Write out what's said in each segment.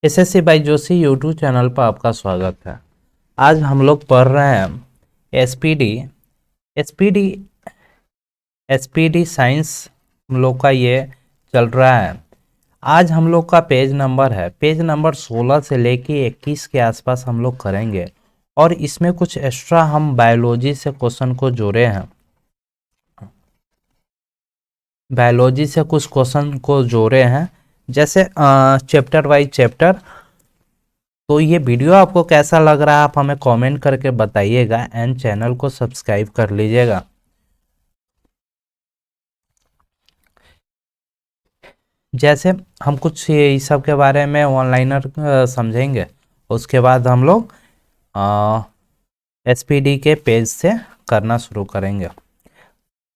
SSC by Joshi YouTube channel पर आपका स्वागत है। आज हम लोग पढ़ रहे हैं एसपीडी एसपीडी एसपीडी साइंस हम लोग का ये चल रहा है। आज हम लोग का पेज नंबर 16 से लेके 21 के आसपास हम लोग करेंगे और इसमें कुछ एक्स्ट्रा हम बायोलॉजी से क्वेश्चन को जोड़े हैं। बायोलॉजी से कुछ क्वेश्चन को जोड़े हैं जैसे चैप्टर वाइज चैप्टर। तो ये वीडियो आपको कैसा लग रहा है आप हमें कमेंट करके बताइएगा एंड चैनल को सब्सक्राइब कर लीजिएगा। जैसे हम कुछ इस सब के बारे में ऑनलाइनर समझेंगे, उसके बाद हम लोग एसपीडी के पेज से करना शुरू करेंगे।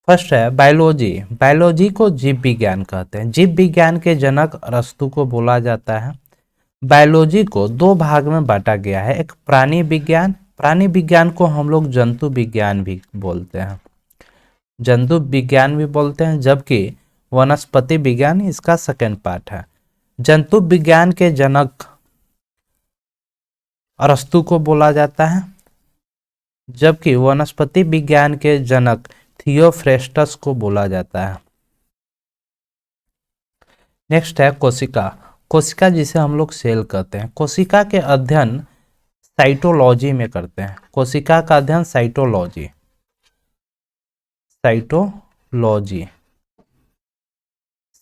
फर्स्ट है बायोलॉजी। बायोलॉजी को जीव विज्ञान कहते हैं। जीव विज्ञान के जनक अरस्तु को बोला जाता है। बायोलॉजी को दो भाग में बांटा गया है, एक प्राणी विज्ञान, प्राणी विज्ञान को हम लोग जंतु विज्ञान भी बोलते हैं, जंतु विज्ञान भी बोलते हैं, जबकि वनस्पति विज्ञान इसका सेकेंड पार्ट है। जंतु विज्ञान के जनक अरस्तु को बोला जाता है, जबकि वनस्पति विज्ञान के जनक थियोफ्रेस्टस को बोला जाता है। नेक्स्ट है कोशिका। कोशिका जिसे हम लोग सेल कहते हैं। कोशिका के अध्ययन साइटोलॉजी में करते हैं। कोशिका का अध्ययन साइटोलॉजी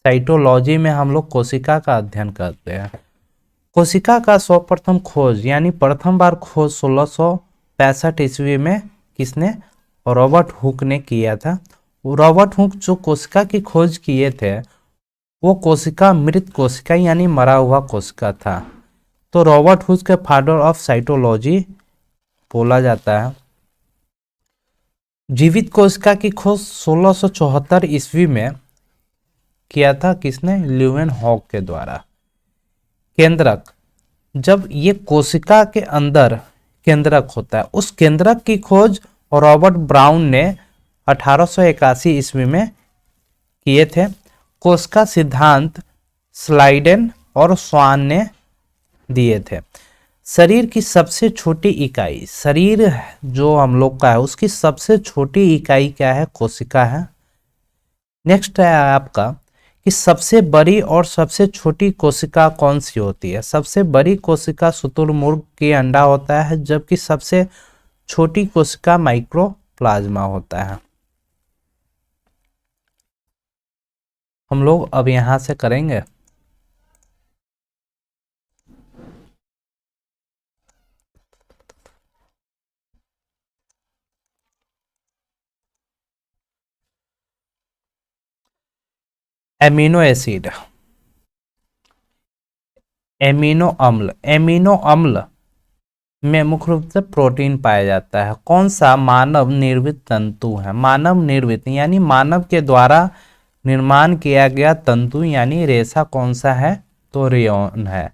साइटोलॉजी में हम लोग कोशिका का अध्ययन करते हैं। कोशिका का सर्वप्रथम खोज यानी प्रथम बार खोज 1665 ईस्वी में किसने? रॉबर्ट हुक ने किया था। रॉबर्ट हुक जो कोशिका की खोज किए थे वो कोशिका मृत कोशिका यानी मरा हुआ कोशिका था। तो रॉबर्ट हुक के फादर ऑफ साइटोलॉजी बोला जाता है। जीवित कोशिका की खोज 1674 ईस्वी में किया था किसने? ल्यूवेनहॉक के द्वारा। केंद्रक, जब ये कोशिका के अंदर केंद्रक होता है, उस केंद्रक की खोज रॉबर्ट ब्राउन ने 1881 ईस्वी में किए थे। कोशिका सिद्धांत स्लाइडेन और स्वान ने दिए थे। शरीर की सबसे छोटी इकाई, शरीर जो हम लोग का है उसकी सबसे छोटी इकाई क्या है? कोशिका है। नेक्स्ट है आपका कि सबसे बड़ी और सबसे छोटी कोशिका कौन सी होती है? सबसे बड़ी कोशिका शुतुरमुर्ग की अंडा होता है, जबकि सबसे छोटी कोशिका माइक्रोप्लाज्मा होता है। हम लोग अब यहां से करेंगे एमिनो एसिड, एमिनो अम्ल। एमिनो अम्ल में मुख्य रूप से प्रोटीन पाया जाता है। कौन सा? मानव निर्मित तंतु है। मानव निर्मित यानी मानव के द्वारा निर्माण किया गया तंतु यानी रेशा कौन सा है? तो रेयॉन है।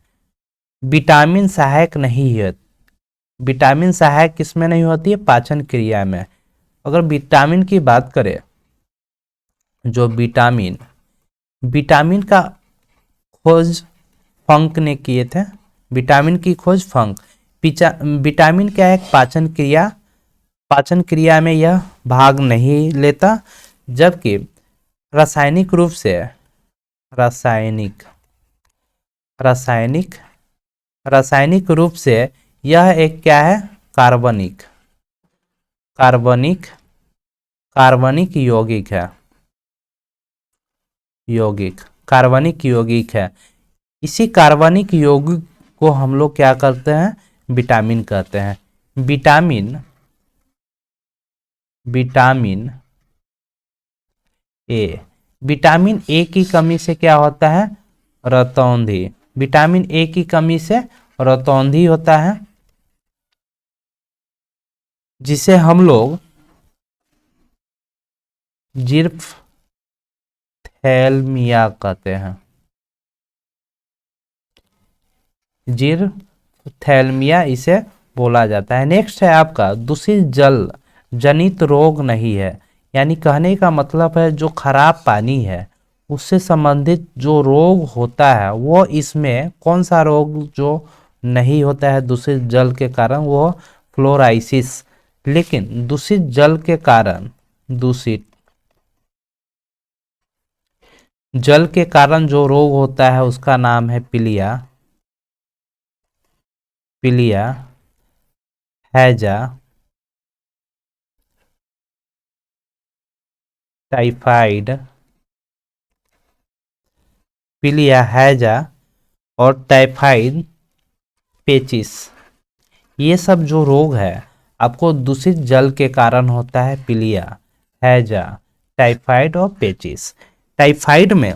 विटामिन सहायक नहीं है। विटामिन सहायक किसमें नहीं होती है? पाचन क्रिया में। अगर विटामिन की बात करें, जो विटामिन का खोज फंक ने किए थे। विटामिन की खोज फंक। विटामिन क्या है? पाचन क्रिया में यह भाग नहीं लेता, जबकि रासायनिक रूप से रासायनिक रूप से यह एक क्या है? कार्बनिक यौगिक है। इसी कार्बनिक यौगिक को हम लोग क्या करते हैं? विटामिन कहते हैं। विटामिन ए की कमी से क्या होता है? रतौंधी। विटामिन ए की कमी से रतौंधी होता है, जिसे हम लोग जिरफ्थैल्मिया कहते हैं। जिरफ्थैल्मिया इसे बोला जाता है। नेक्स्ट है आपका दूषित जल जनित रोग नहीं है। यानी कहने का मतलब है जो खराब पानी है उससे संबंधित जो रोग होता है वो इसमें कौन सा रोग जो नहीं होता है दूषित जल के कारण, वो फ्लोराइसिस। लेकिन दूषित जल के कारण, दूषित जल के कारण जो रोग होता है उसका नाम है पीलिया, पीलिया, हैजा, टाइफाइड, पीलिया, हैजा और टाइफाइड, पेचिस। ये सब जो रोग है आपको दूषित जल के कारण होता है, पीलिया, हैजा, टाइफाइड और पेचिस। टाइफाइड में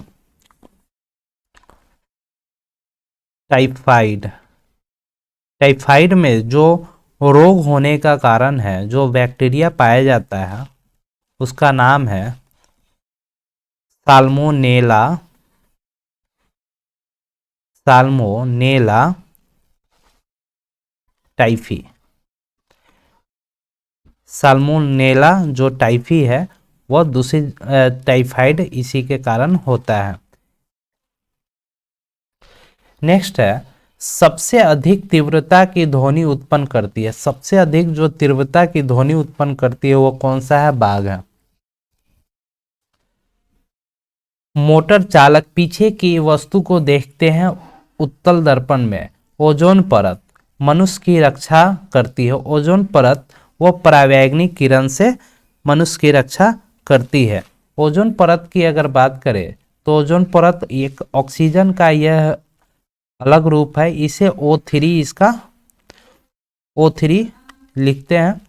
टाइफाइड टाइफाइड में जो रोग होने का कारण है, जो बैक्टीरिया पाया जाता है उसका नाम है साल्मोनेला, साल्मोनेला टाइफी। साल्मोनेला जो टाइफी है वह दूषित टाइफाइड इसी के कारण होता है। नेक्स्ट है, सबसे अधिक तीव्रता की ध्वनि उत्पन्न करती है। सबसे अधिक जो तीव्रता की ध्वनि उत्पन्न करती है वो कौन सा है? बाघ है। मोटर चालक पीछे की वस्तु को देखते हैं उत्तल दर्पण में। ओजोन परत मनुष्य की रक्षा करती है। ओजोन परत वो परावैंगनिक किरण से मनुष्य की रक्षा करती है। ओजोन परत की अगर बात करें तो ओजोन परत एक ऑक्सीजन का यह अलग रूप है। इसे O3 इसका O3 लिखते हैं।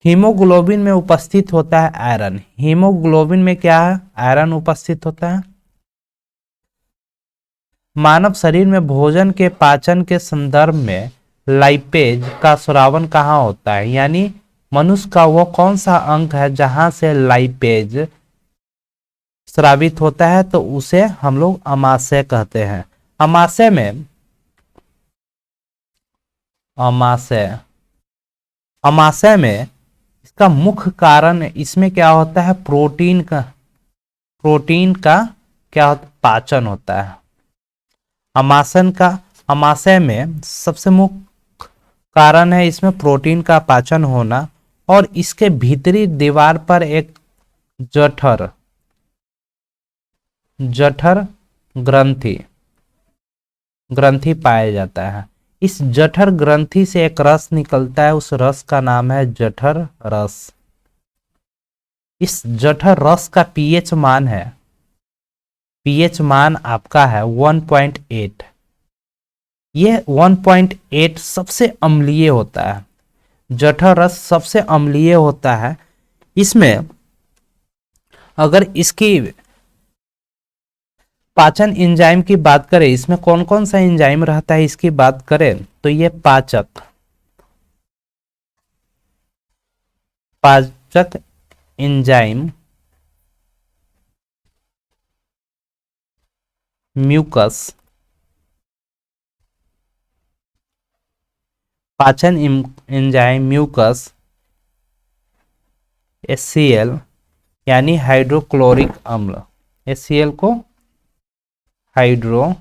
हीमोग्लोबिन में उपस्थित होता है आयरन। हीमोग्लोबिन में क्या है? आयरन उपस्थित होता है। मानव शरीर में भोजन के पाचन के संदर्भ में लाइपेज का स्रावन कहाँ होता है? यानी मनुष्य का वो कौन सा अंग है जहां से लाइपेज स्रावित होता है? तो उसे हम लोग अमाशय कहते हैं। अमाशय में अमाशय में इसका मुख्य कारण, इसमें क्या होता है? प्रोटीन का क्या होता? पाचन होता है। अमाशय में सबसे मुख्य कारण है इसमें प्रोटीन का पाचन होना, और इसके भीतरी दीवार पर एक जठर ग्रंथि पाया जाता है। इस जठर ग्रंथि से एक रस निकलता है, उस रस का नाम है जठर रस। इस जठर रस का पीएच मान है, पीएच मान आपका है 1.8। यह 1.8 सबसे अम्लीय होता है। जठर रस सबसे अम्लीय होता है। इसमें अगर इसकी पाचन एंजाइम की बात करें, इसमें कौन कौन सा एंजाइम रहता है इसकी बात करें तो ये पाचक एंजाइम, म्यूकस, पाचन एंजाइम, म्यूकस, HCl यानी हाइड्रोक्लोरिक अम्ल। HCl को हाइड्रोक्लोरिक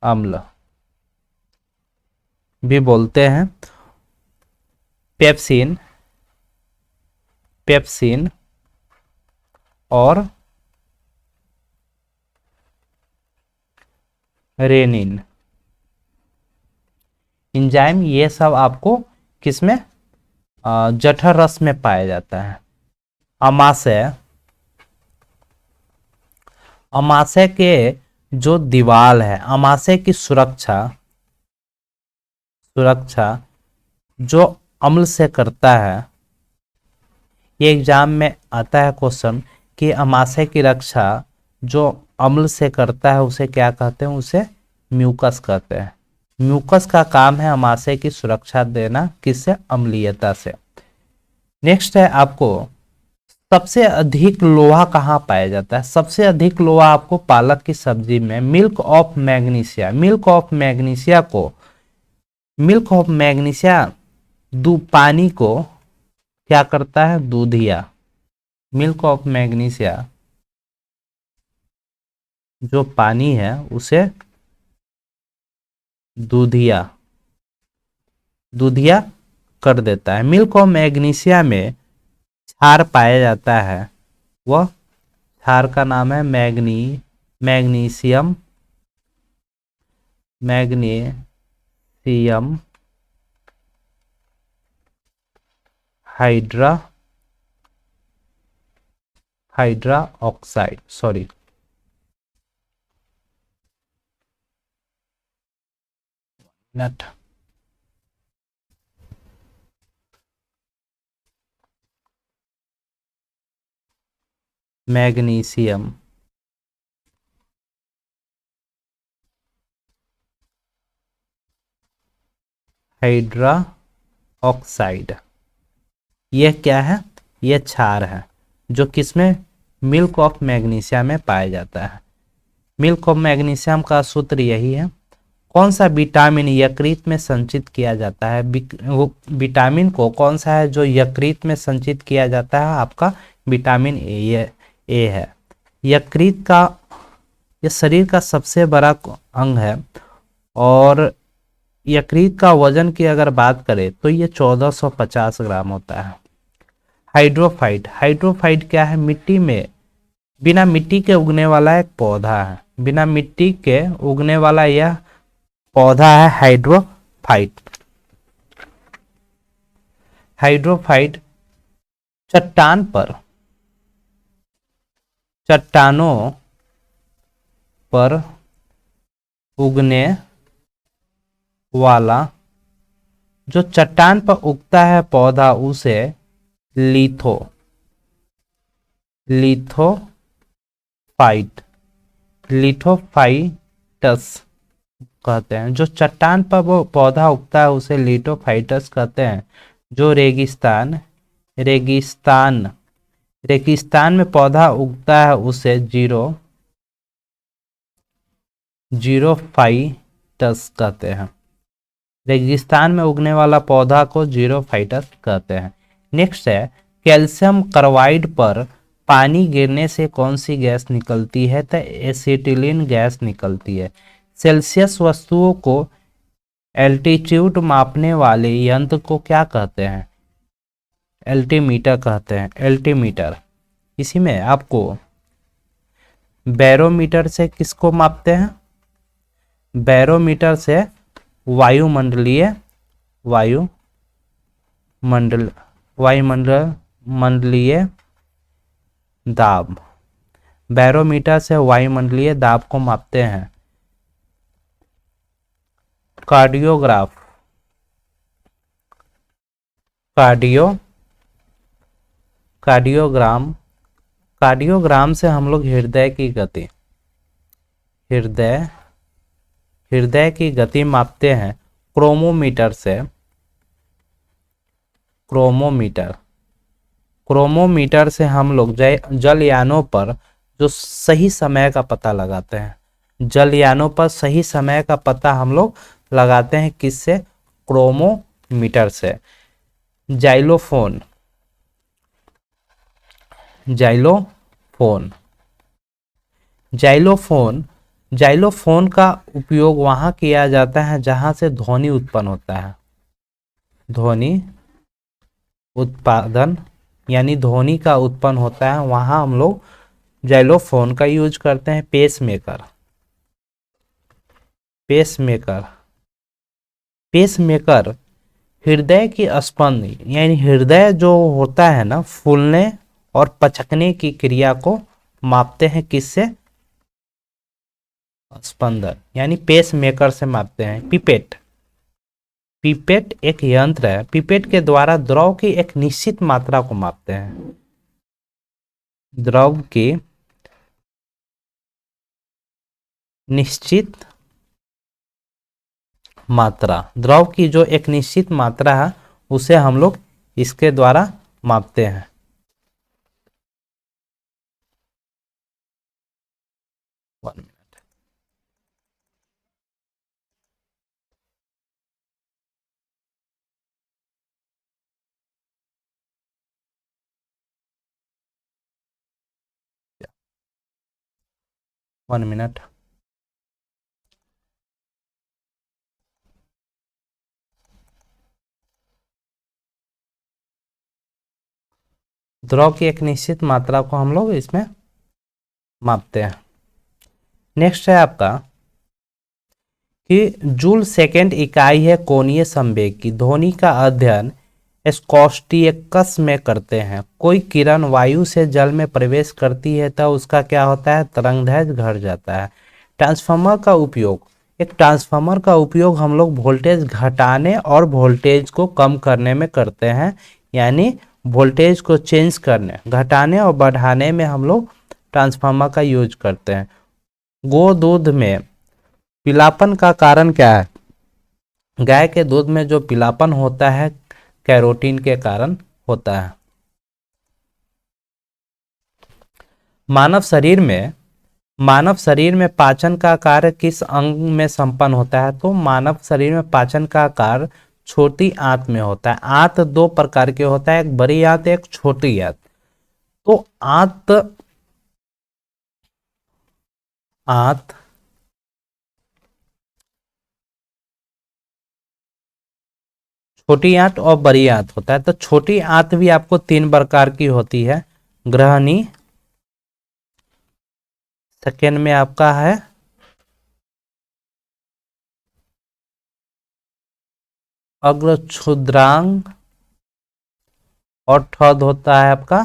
अम्ल भी बोलते हैं। पेप्सिन और रेनिन एंजाइम, ये सब आपको किसमें? जठर रस में पाया जाता है। अमाशय के जो दीवार है, अमाशय की सुरक्षा जो अम्ल से करता है। ये एग्जाम में आता है क्वेश्चन कि अमाशय की रक्षा जो अम्ल से करता है उसे क्या कहते हैं? उसे म्यूकस कहते हैं। म्यूकस का काम है अमाशय की सुरक्षा देना, किससे? अम्लीयता से। नेक्स्ट है, आपको सबसे अधिक लोहा कहाँ पाया जाता है? सबसे अधिक लोहा आपको पालक की सब्जी में, milk of magnesia. Milk of magnesia पानी को क्या करता है? दूधिया, मिल्क ऑफ मैग्नीशिया, जो पानी है उसे दूधिया दूधिया कर देता है। मिल्क ऑफ मैग्नीशिया में क्षार पाया जाता है, वह क्षार का नाम है magnesium magnesium hydra oxide, sorry, not magnesium hydra oxide, यह क्या है? यह क्षार है जो किसमें? मिल्क ऑफ मैग्नीशिया में पाया जाता है। मिल्क ऑफ मैग्नीशियम का सूत्र यही है। कौन सा विटामिन यकृत में संचित किया जाता है? वो विटामिन को कौन सा है जो यकृत में संचित किया जाता है? आपका विटामिन ए है। यकृत का, यह शरीर का सबसे बड़ा अंग है और यकृत का वजन की अगर बात करें तो ये 1450 ग्राम होता है। हाइड्रोफाइट क्या है? मिट्टी में, बिना मिट्टी के उगने वाला एक पौधा है। बिना मिट्टी के उगने वाला यह पौधा है हाइड्रोफाइट। हाइड्रोफाइट चट्टानों पर उगने वाला, जो चट्टान पर उगता है पौधा, उसे लिथोफाइट लिथोफाइटस कहते हैं। जो चट्टान पर वो पौधा उगता है उसे लिथोफाइटस कहते हैं। जो रेगिस्तान रेगिस्तान में पौधा उगता है उसे जीरोफाइटस कहते हैं। रेगिस्तान में उगने वाला पौधा को जीरोफाइटस कहते हैं। नेक्स्ट है, कैल्शियम कार्बाइड पर पानी गिरने से कौन सी गैस निकलती है? तो एसिटिलीन गैस निकलती है। सेल्सियस वस्तुओं को एल्टीट्यूड मापने वाले यंत्र को क्या कहते हैं? एल्टीमीटर कहते हैं। एल्टीमीटर, इसी में आपको बैरोमीटर से किसको मापते हैं? बैरोमीटर से वायुमंडलीय वायुमंडल वायुमंडलीय दाब, बैरोमीटर से वायुमंडलीय दाब को मापते हैं। कार्डियोग्राफ कार्डियोग्राम कार्डियोग्राम से हम लोग हृदय की गति हृदय की गति मापते हैं। क्रोमोमीटर से हम लोग जलयानों पर जो सही समय का पता लगाते हैं। जलयानों पर सही समय का पता हम लोग लगाते हैं किससे? क्रोमोमीटर से। जाइलोफोन जाइलोफोन का उपयोग वहां किया जाता है जहां से ध्वनि उत्पन्न होता है। ध्वनि उत्पादन यानी ध्वनि का उत्पन्न होता है, वहां हम लोग जाइलोफोन का यूज करते हैं। पेसमेकर हृदय की स्पंद यानी हृदय जो होता है ना, फूलने और पचकने की क्रिया को मापते हैं किससे? स्पंदन यानी पेसमेकर से मापते हैं। पिपेट एक यंत्र है। पिपेट के द्वारा द्रव की एक निश्चित मात्रा को मापते हैं। द्रव की निश्चित मात्रा, द्रव की जो एक निश्चित मात्रा है उसे हम लोग इसके द्वारा मापते हैं। 1 मिनट। द्रव की एक निश्चित मात्रा को हम लोग इसमें मापते हैं। नेक्स्ट है आपका कि जूल सेकेंड इकाई है कोणीय संवेग की। ध्वनि का अध्ययन स्कॉस्टियकस में करते हैं। कोई किरण वायु से जल में प्रवेश करती है तो उसका क्या होता है, तरंगदैर्घ्य घट जाता है। ट्रांसफार्मर का उपयोग, एक ट्रांसफार्मर का उपयोग हम लोग वोल्टेज घटाने और वोल्टेज को कम करने में करते हैं, यानी वोल्टेज को चेंज करने, घटाने और बढ़ाने में हम लोग ट्रांसफार्मर का यूज करते हैं। गो दूध में पीलापन का कारण क्या है? गाय के दूध में जो पीलापन होता है कैरोटीन के कारण होता है। मानव शरीर में पाचन का कार्य किस अंग में संपन्न होता है? तो मानव शरीर में पाचन का कार्य छोटी आंत में होता है। आंत दो प्रकार के होता है, एक बड़ी आंत एक छोटी आंत। तो आंत छोटी आंत और बड़ी आंत होता है। तो छोटी आंत भी आपको 3 प्रकार की होती है। ग्रहणी, सेकेंड में आपका है अग्रछुद्रांग और थर्ड होता है आपका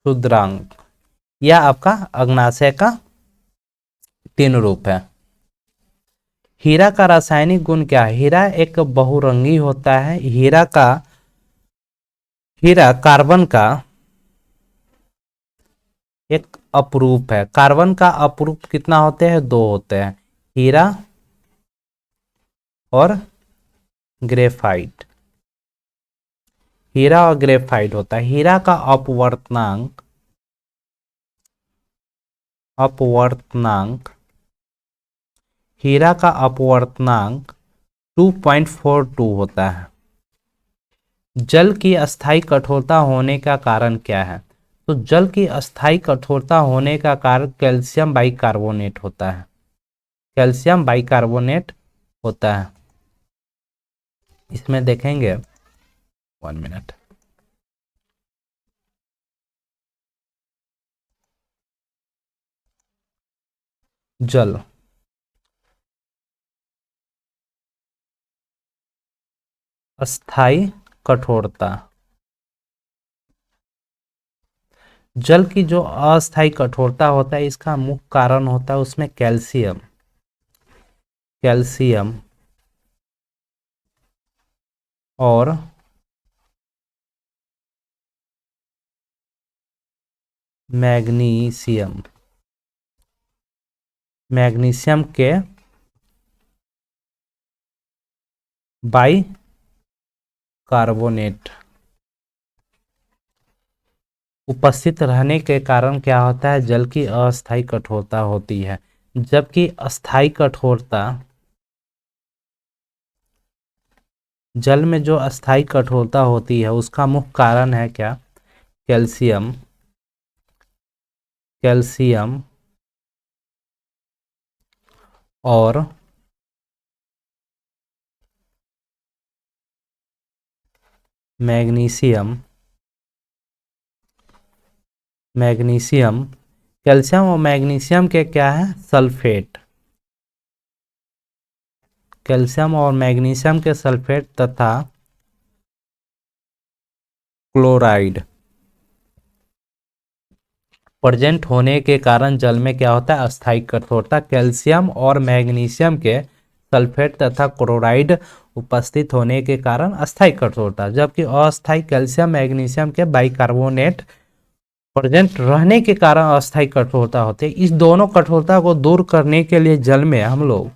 क्षुद्रांग, या आपका अग्नाशय का 3 रूप है। हीरा का रासायनिक गुण क्या है? हीरा एक बहुरंगी होता है। हीरा कार्बन का एक अपरूप है। कार्बन का अपरूप कितना होते हैं? 2 होते हैं, हीरा और ग्रेफाइट। हीरा और ग्रेफाइट होता है। हीरा का अपवर्तनांक हीरा का अपवर्तनांक 2.42 होता है। जल की अस्थायी कठोरता होने का कारण क्या है? तो जल की अस्थायी कठोरता होने का कारण कैल्शियम बाइकार्बोनेट होता है। कैल्शियम बाइकार्बोनेट होता है। इसमें देखेंगे 1 मिनट। जल अस्थायी कठोरता, जल की जो अस्थायी कठोरता होता है इसका मुख्य कारण होता है उसमें कैल्शियम और मैग्नीशियम के बाइकार्बोनेट उपस्थित रहने के कारण क्या होता है? जल की अस्थायी कठोरता होती है। जबकि अस्थायी कठोरता, जल में जो अस्थायी कठोरता होती है उसका मुख्य कारण है क्या? कैल्शियम और मैग्नीशियम कैल्शियम और मैग्नीशियम के क्या है? सल्फेट। कैल्शियम और मैग्नीशियम के सल्फेट तथा क्लोराइड प्रेजेंट होने के कारण जल में क्या होता है? अस्थायी कठोरता। कैल्शियम और मैग्नीशियम के सल्फेट तथा क्लोराइड उपस्थित होने के कारण अस्थायी कठोरता, जबकि अस्थायी कैल्शियम मैग्नीशियम के बाइकार्बोनेट प्रेजेंट रहने के कारण अस्थायी कठोरता होती है। इस दोनों कठोरता को दूर करने के लिए जल में हम लोग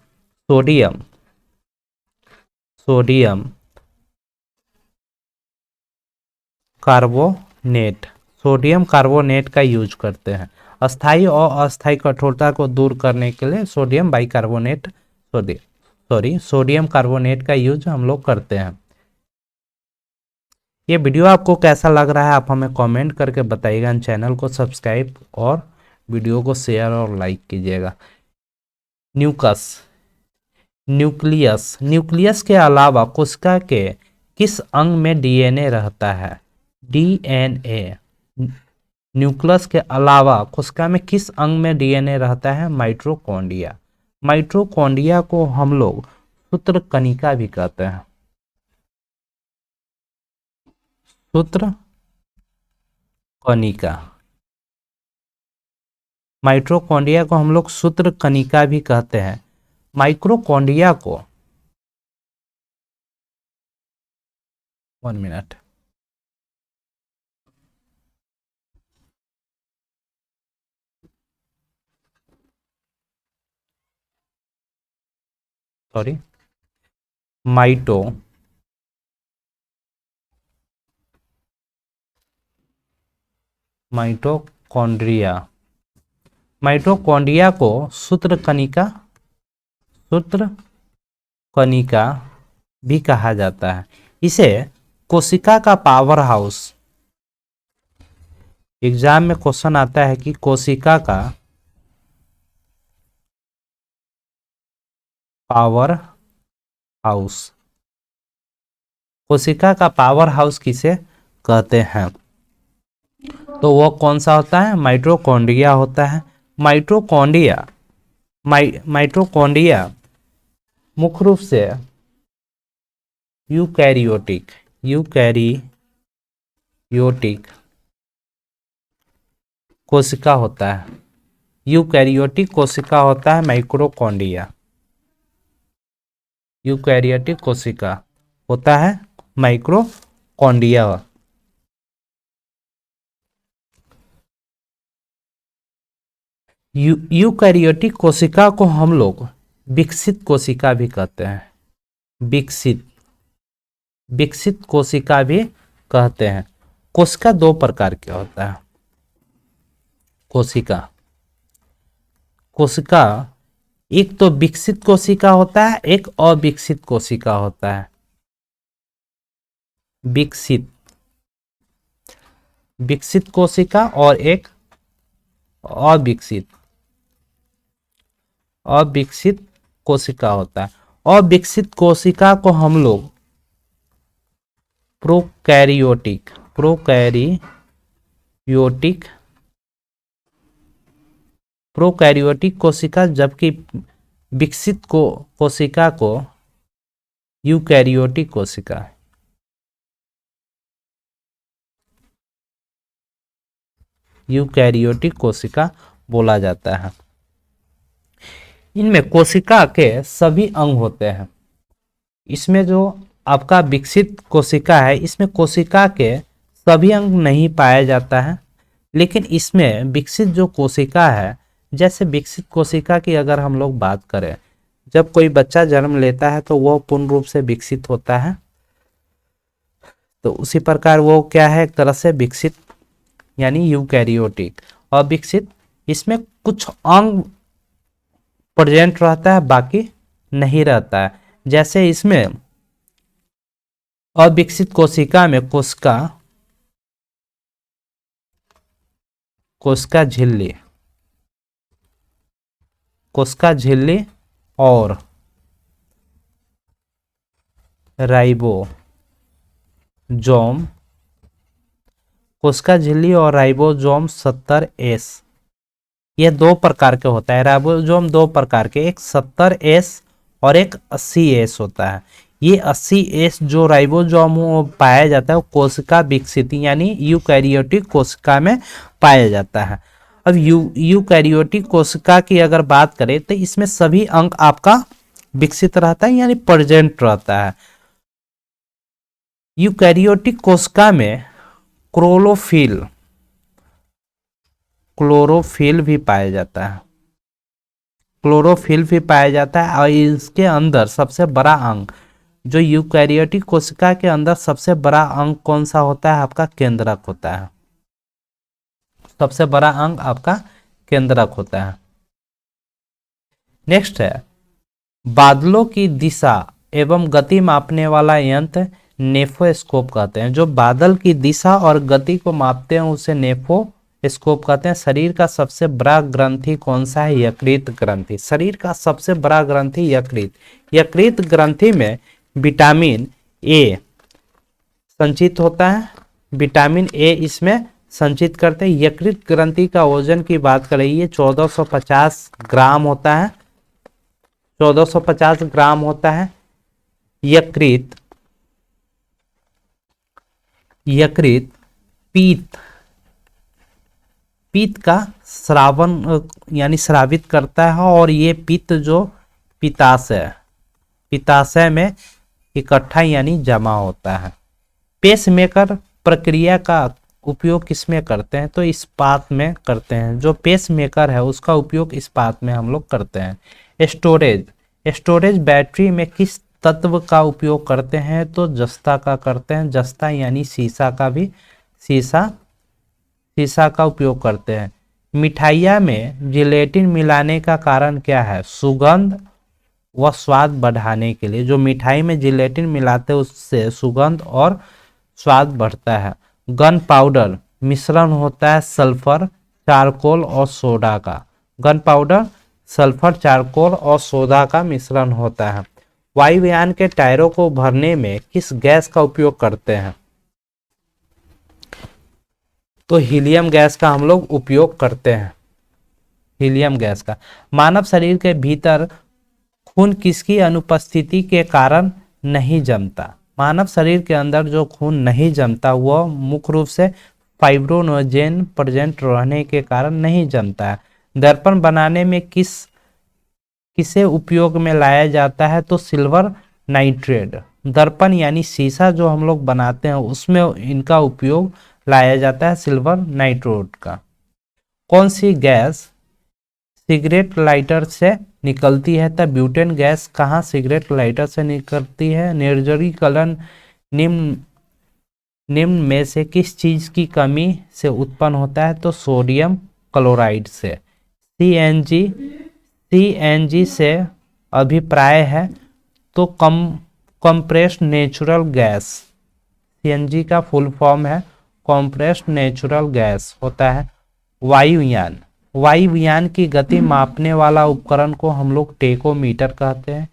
सोडियम कार्बोनेट का यूज करते हैं। अस्थायी और अस्थायी कठोरता को दूर करने के लिए सोडियम कार्बोनेट का यूज हम लोग करते हैं। ये वीडियो आपको कैसा लग रहा है आप हमें कमेंट करके बताइएगा। चैनल को सब्सक्राइब और वीडियो को शेयर और लाइक कीजिएगा। न्यूक्लियस, न्यूक्लियस, न्यूक्लियस के अलावा कोशिका के किस अंग में डीएनए रहता है? डीएनए, न्यूक्लियस के अलावा कोशिका में किस अंग में डीएनए रहता है? माइटोकॉन्ड्रिया। माइटोकॉन्ड्रिया को हम लोग सूत्रकणिका भी कहते हैं। सूत्रकणिका, माइटोकॉन्ड्रिया को हम लोग सूत्रकणिका भी कहते हैं। माइटोकॉन्ड्रिया को 1 मिनट, सॉरी, माइटोकॉन्ड्रिया, माइटोकॉन्ड्रिया को सूत्रकणिका, सूत्रकणिका भी कहा जाता है। इसे कोशिका का पावर हाउस, एग्जाम में क्वेश्चन आता है कि कोशिका का पावर हाउस, कोशिका का पावर हाउस किसे कहते हैं? तो वो कौन सा होता है? माइटोकॉन्ड्रिया होता है। माइटोकॉन्ड्रिया, माइटोकॉन्ड्रिया मुख्य रूप से यूकैरियोटिक, यूकैरियोटिक कोशिका होता है। यूकैरियोटिक कोशिका होता है माइटोकॉन्ड्रिया, यूकैरियोटिक कोशिका होता है माइटोकॉन्ड्रिया। यूकैरियोटिक कोशिका को हम लोग विकसित कोशिका भी कहते हैं। विकसित कोशिका भी कहते हैं। कोशिका दो प्रकार के होता है। कोशिका एक तो विकसित कोशिका होता है, एक अविकसित कोशिका होता है। विकसित कोशिका और एक अविकसित कोशिका होता है। अविकसित कोशिका को हम लोग प्रोकैरियोटिक कोशिका, जबकि विकसित कोशिका को यूकैरियोटिक कोशिका बोला जाता है। इनमें कोशिका के सभी अंग होते हैं। इसमें जो आपका विकसित कोशिका है, इसमें कोशिका के सभी अंग नहीं पाया जाता है, लेकिन इसमें विकसित जो कोशिका है, जैसे विकसित कोशिका की अगर हम लोग बात करें, जब कोई बच्चा जन्म लेता है तो वो पूर्ण रूप से विकसित होता है। तो उसी प्रकार वो क्या है, एक तरह से विकसित यानी यूकैरियोटिक। और विकसित, इसमें कुछ अंग प्रेजेंट रहता है, बाकी नहीं रहता है। जैसे इसमें अविकसित कोशिका में कोशिका झिल्ली और राइबोसोम, कोशिका झिल्ली और राइबोसोम 70S, ये दो प्रकार के होता है। राइबोसोम दो प्रकार के, एक 70S और एक 80S होता है। ये 80S जो राइबोसोम पाया जाता है वो कोशिका विकसित यानी यूकैरियोटिक कोशिका में पाया जाता है। अब यूकैरियोटिक कोशिका की अगर बात करें तो इसमें सभी अंग आपका विकसित रहता है यानी प्रेजेंट रहता है। यूकैरियोटिक कोशिका में क्लोरोफिल भी पाया जाता है। और इसके अंदर सबसे बड़ा अंग, जो यूकैरियोटिक कोशिका के अंदर सबसे बड़ा अंग कौन सा होता है? आपका केंद्रक होता है। सबसे बड़ा अंग आपका केंद्रक होता है। नेक्स्ट है, बादलों की दिशा एवं गति मापने वाला यंत्र नेफोस्कोप कहते हैं। जो बादल की दिशा और गति को मापते हैं उसे नेफोस्कोप स्कोप कहते हैं। शरीर का सबसे बड़ा ग्रंथि कौन सा है? यकृत ग्रंथि। शरीर का सबसे बड़ा ग्रंथि यकृत। यकृत ग्रंथि में विटामिन ए संचित होता है। विटामिन ए इसमें संचित करते हैं। यकृत ग्रंथि का वजन की बात करें, ये 1450 ग्राम होता है। 1450 ग्राम होता है। यकृत पीत का श्रावण यानी स्रावित करता है, और ये पित्त जो पित्ताशय में इकट्ठा यानी जमा होता है। पेसमेकर प्रक्रिया का उपयोग किसमें करते हैं? तो इस्पात में करते हैं। जो पेसमेकर है उसका उपयोग इस्पात में हम लोग करते हैं। स्टोरेज बैटरी में किस तत्व का उपयोग करते हैं? तो जस्ता का करते हैं। जस्ता यानी शीशा का उपयोग करते हैं। मिठाइयाँ में जिलेटिन मिलाने का कारण क्या है? सुगंध व स्वाद बढ़ाने के लिए। जो मिठाई में जिलेटिन मिलाते हैं उससे सुगंध और स्वाद बढ़ता है। गन पाउडर मिश्रण होता है सल्फर, चारकोल और सोडा का। गन पाउडर सल्फर, चारकोल और सोडा का मिश्रण होता है। वायुयान के टायरों को भरने में किस गैस का उपयोग करते हैं? तो हीलियम गैस का हम लोग उपयोग करते हैं। हीलियम गैस का। मानव शरीर के भीतर खून किसकी अनुपस्थिति के कारण नहीं जमता? मानव शरीर के अंदर जो खून नहीं जमता वह मुख्य रूप से फाइब्रोनोजेन प्रेजेंट रहने के कारण नहीं जमता है। दर्पण बनाने में किसे उपयोग में लाया जाता है? तो सिल्वर नाइट्रेट। दर्पण यानी शीशा जो हम लोग बनाते हैं उसमें इनका उपयोग लाया जाता है, सिल्वर नाइट्रेट का। कौन सी गैस सिगरेट लाइटर से निकलती है? तब ब्यूटेन गैस कहाँ सिगरेट लाइटर से निकलती है? निर्जलीकरण निम्न में से किस चीज की कमी से उत्पन्न होता है? तो सोडियम क्लोराइड से। सीएनजी से अभिप्राय है तो कंप्रेस्ड नेचुरल गैस। सीएनजी का फुल फॉर्म है कंप्रेस्ड नेचुरल गैस होता है। वायुयान की गति मापने वाला उपकरण को हम लोग टेकोमीटर कहते हैं।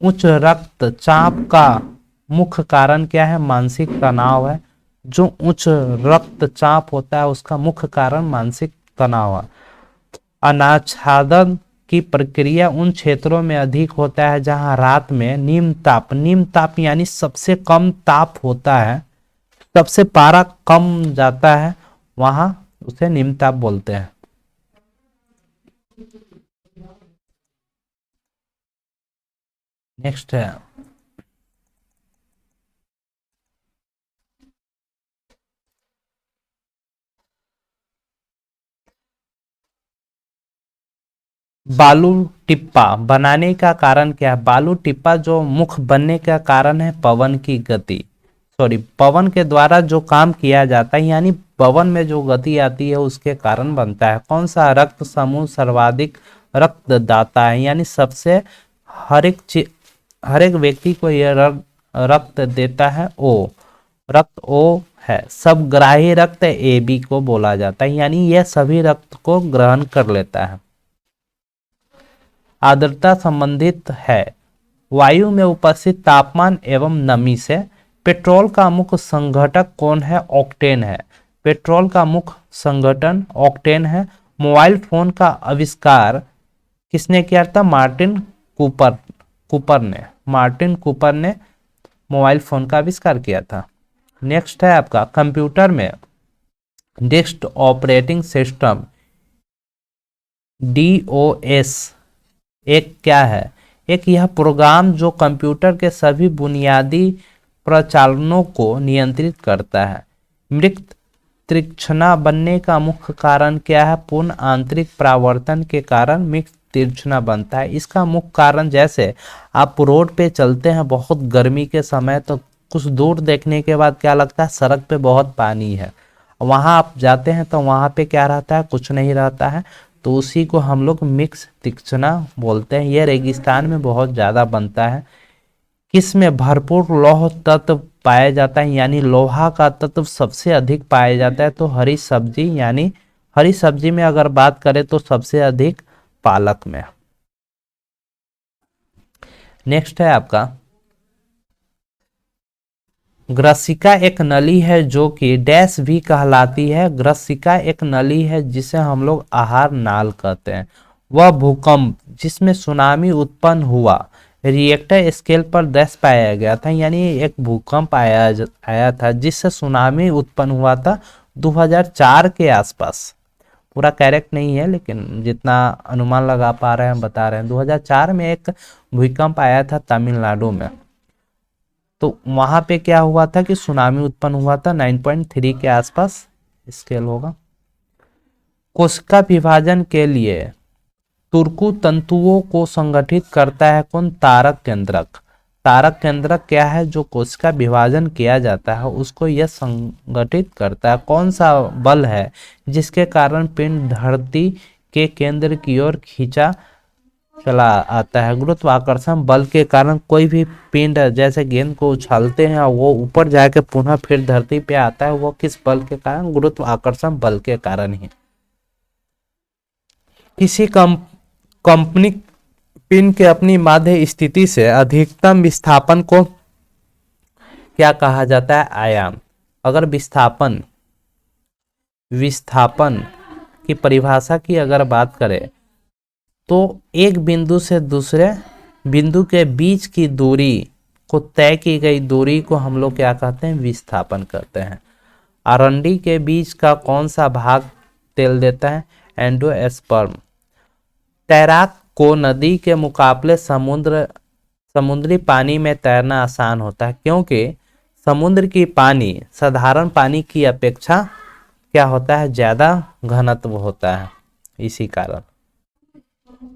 उच्च रक्तचाप का मुख्य कारण क्या है? मानसिक तनाव है। जो उच्च रक्तचाप होता है उसका मुख्य कारण मानसिक तनाव है। अनाच्छादन की प्रक्रिया उन क्षेत्रों में अधिक होता है जहां रात में निम्न ताप यानी सबसे कम ताप होता है, सबसे पारा कम जाता है, वहां उसे निम्न ताप बोलते हैं। नेक्स्ट है बालू टिप्पा बनाने का कारण क्या है? बालू टिप्पा जो मुख्य बनने का कारण है पवन की गति, पवन के द्वारा जो काम किया जाता है यानी पवन में जो गति आती है उसके कारण बनता है। कौन सा रक्त समूह सर्वाधिक रक्तदाता है? यानी सबसे हर एक व्यक्ति को यह रक्त देता है ओ, रक्त ओ है। सब ग्राही रक्त ए बी को बोला जाता है, यानी यह सभी रक्त को ग्रहण कर लेता है। आर्द्रता संबंधित है वायु में उपस्थित तापमान एवं नमी से। पेट्रोल का मुख्य संघटक कौन है? ऑक्टेन है। पेट्रोल का मुख्य संघटन ऑक्टेन है। मोबाइल फोन का आविष्कार किसने किया था? मार्टिन कूपर ने मोबाइल फोन का आविष्कार किया था। नेक्स्ट है आपका कंप्यूटर में डेस्क ऑपरेटिंग सिस्टम DOS एक क्या है? एक यह प्रोग्राम जो कंप्यूटर के सभी बुनियादी प्रचालनों को नियंत्रित करता है। मृत तीक्ष्णा बनने का मुख्य कारण क्या है? पूर्ण आंतरिक परावर्तन के कारण मृत तीक्ष्णा बनता है। इसका मुख्य कारण, जैसे आप रोड पे चलते हैं बहुत गर्मी के समय तो कुछ दूर देखने के बाद क्या लगता है? सड़क पे बहुत पानी है। वहां आप जाते हैं तो वहां पे क्या रहता है? कुछ नहीं रहता है। तो उसी को हम लोग मिक्स तीक्ष्णा बोलते हैं। यह रेगिस्तान में बहुत ज़्यादा बनता है। किस में भरपूर लौह तत्व पाया जाता है? यानी लोहा का तत्व सबसे अधिक पाया जाता है तो हरी सब्जी यानी हरी सब्जी में अगर बात करें तो सबसे अधिक पालक में। नेक्स्ट है आपका ग्रसिका एक नली है जो कि डैश भी कहलाती है। ग्रसिका एक नली है जिसे हम लोग आहार नाल कहते हैं। वह भूकंप जिसमें सुनामी उत्पन्न हुआ रिएक्टर स्केल पर 10 पाया गया था, यानी एक भूकंप आया था जिससे सुनामी उत्पन्न हुआ था 2004 के आसपास। पूरा करेक्ट नहीं है लेकिन जितना अनुमान लगा पा रहे हैं बता रहे हैं। 2004 में एक भूकंप आया था तमिलनाडु में, तो वहां पे क्या हुआ था कि सुनामी उत्पन्न हुआ था। 9.3 के आसपास स्केल होगा। कोशिका विभाजन के लिए तुर्कु तंतुओं को संगठित करता है कौन? तारक केंद्रक। तारक केंद्रक क्या है? जो कोशिका विभाजन किया जाता है उसको यह संगठित करता है। कौन सा बल है जिसके कारण पिंड धरती के केंद्र की ओर खींचा चला आता है? गुरुत्वाकर्षण बल के कारण कोई भी पिंड जैसे गेंद को उछालते हैं वो ऊपर जाके पुनः फिर धरती पे आता है, वो किस बल के कारण? गुरुत्वाकर्षण बल के कारण ही। किसी कंपनी पिन के अपनी माध्य स्थिति से अधिकतम विस्थापन को क्या कहा जाता है? आयाम। अगर विस्थापन की परिभाषा की अगर बात करें तो एक बिंदु से दूसरे बिंदु के बीच की दूरी को तय की गई दूरी को हम लोग क्या कहते हैं? विस्थापन कहते हैं। अरंडी के बीज का कौन सा भाग तेल देता है? एंडोस्पर्म। तैराक को नदी के मुकाबले समुद्री पानी में तैरना आसान होता है क्योंकि समुद्र की पानी साधारण पानी की अपेक्षा क्या होता है? ज्यादा घनत्व होता है। इसी कारण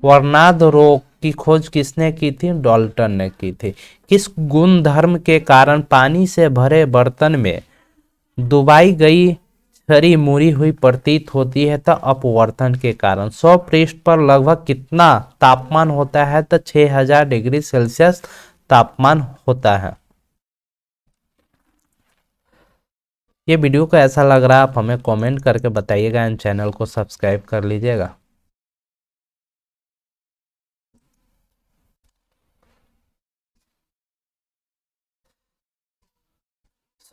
वर्नाद रोग की खोज किसने की थी? डाल्टन ने की थी। किस गुण धर्म के कारण पानी से भरे बर्तन में डुबाई गई छरी मुड़ी हुई प्रतीत होती है? तो अपवर्तन के कारण। 100 पृष्ठ पर लगभग कितना तापमान होता है? तो 6000 डिग्री सेल्सियस तापमान होता है। ये वीडियो को ऐसा लग रहा है आप हमें कमेंट करके बताइएगा एंड चैनल को सब्सक्राइब कर लीजिएगा।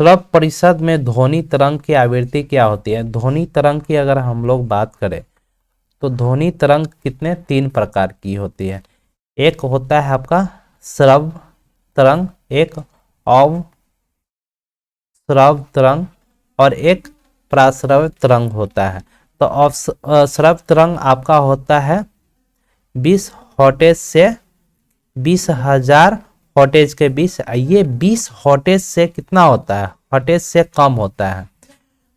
श्रव्य परिषद में ध्वनि तरंग की आवृत्ति क्या होती है? ध्वनि तरंग की अगर हम लोग बात करें तो ध्वनि तरंग कितने 3 प्रकार की होती है। एक होता है आपका श्रव्य तरंग, एक अवश्रव्य तरंग और एक प्राश्रव्य तरंग होता है। तो श्रव्य तरंग आपका होता है 20 हर्ट्ज से 20,000 हर्ट्ज के बीच। ये 20 हर्ट्ज से कितना होता है? हर्ट्ज से कम होता है,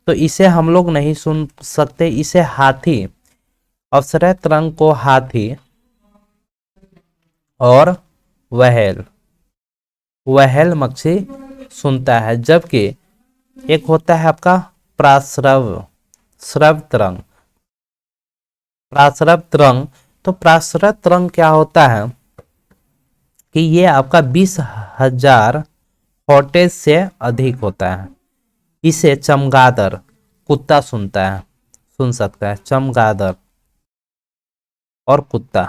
तो इसे हम लोग नहीं सुन सकते। इसे हाथी, अवसर तरंग को हाथी और वहेल मच्छी सुनता है, जबकि एक होता है आपका श्रव्य तरंग। प्राश्रव्य तरंग, तो प्राश्रव्य तरंग क्या होता है कि ये आपका 20,000 हर्ट्ज से अधिक होता है। इसे चमगादड़ कुत्ता सुन सकता है। चमगादड़ और कुत्ता।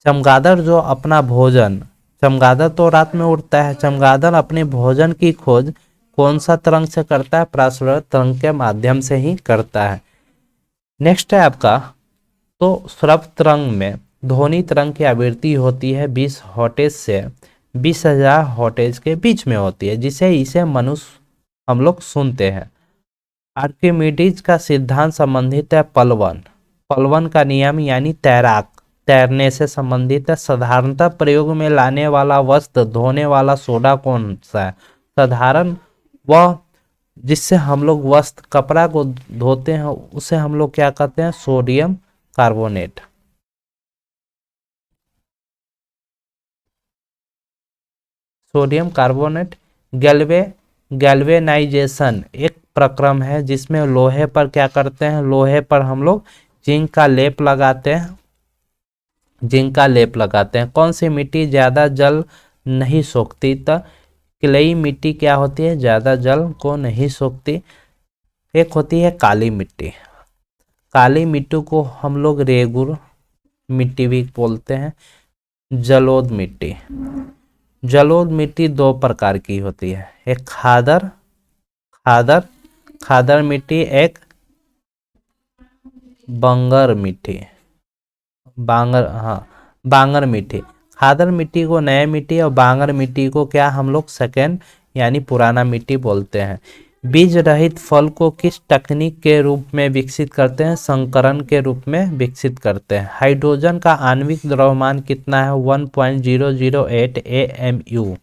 चमगादड़ जो अपना भोजन, चमगादड़ तो रात में उड़ता है, चमगादड़ अपने भोजन की खोज कौन सा तरंग से करता है? प्राश्रव्य तरंग के माध्यम से ही करता है। नेक्स्ट है आपका, तो श्रव्य तरंग में ध्वनि तरंग की आवृत्ति होती है 20 हर्ट्ज से 20,000 हर्ट्ज के बीच में होती है, इसे मनुष्य हम लोग सुनते हैं। आर्किमिडीज का सिद्धांत संबंधित है पलवन का नियम, यानी तैरने से संबंधित है। साधारणतः प्रयोग में लाने वाला वस्त्र धोने वाला सोडा कौन सा है? साधारण वह जिससे हम लोग वस्त्र कपड़ा को धोते हैं उसे हम लोग क्या कहते हैं? Sodium carbonate. Sodium carbonate. Galvanisation एक प्रक्रम है जिसमें लोहे पर क्या करते हैं? लोहे पर हम लोग जिंक का लेप लगाते हैं। कौन सी मिट्टी ज्यादा जल नहीं सोखती? तो क्लेई मिट्टी क्या होती है? ज्यादा जल को नहीं सोखती। एक होती है काली मिट्टी। काली मिट्टी को हम लोग रेगुर मिट्टी भी बोलते हैं। जलोढ़ मिट्टी, जलोढ़ मिट्टी दो प्रकार की होती है, एक खादर खादर खादर मिट्टी, एक बंगर मिट्टी, बांगर, हाँ बांगर मिट्टी। खादर मिट्टी को नया मिट्टी और बांगर मिट्टी को क्या हम लोग सेकेंड यानी पुराना मिट्टी बोलते हैं। बीज रहित फल को किस तकनीक के रूप में विकसित करते हैं? संकरण के रूप में विकसित करते हैं। हाइड्रोजन का आणविक द्रव्यमान कितना है? 1.008 AMU।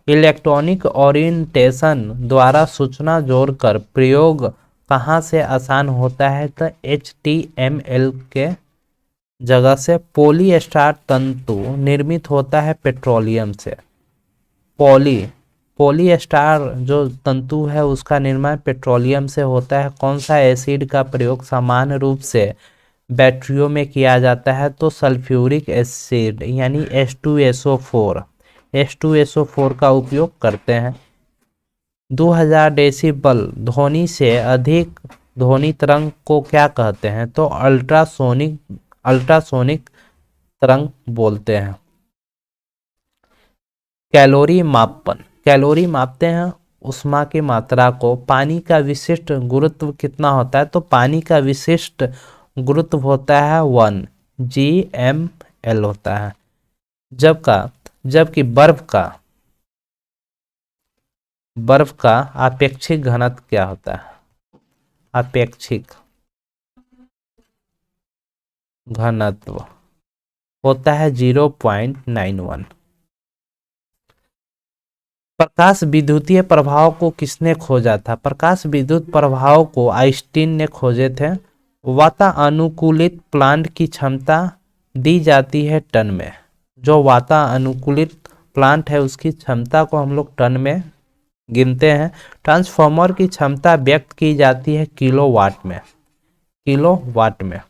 इलेक्ट्रॉनिक ओरिएंटेशन द्वारा सूचना जोड़कर प्रयोग कहाँ से आसान होता है? तो HTML के जगह से। पॉलीएस्टर तंतु निर्मित होता है पेट्रोलियम से। पॉलीएस्टर जो तंतु है उसका निर्माण पेट्रोलियम से होता है। कौन सा एसिड का प्रयोग सामान्य रूप से बैटरियों में किया जाता है? तो सल्फ्यूरिक एसिड यानी H2SO4, H2SO4 का उपयोग करते हैं। 2000 डेसिबल ध्वनि से अधिक ध्वनि तरंग को क्या कहते हैं? तो अल्ट्रासोनिक तरंग बोलते हैं। कैलोरी मापन, कैलोरी मापते हैं उष्मा की मात्रा को। पानी का विशिष्ट गुरुत्व कितना होता है? तो पानी का विशिष्ट गुरुत्व होता है 1 GML होता है। जबकि बर्फ का आपेक्षिक घनत्व क्या होता है? आपेक्षिक घनत्व होता है 0.91। प्रकाश विद्युतीय प्रभाव को किसने खोजा था? प्रकाश विद्युत प्रभाव को आइंस्टीन ने खोजे थे। वातानुकूलित प्लांट की क्षमता दी जाती है टन में। जो वातानुकूलित प्लांट है उसकी क्षमता को हम लोग टन में गिनते हैं। ट्रांसफार्मर की क्षमता व्यक्त की जाती है किलोवाट में।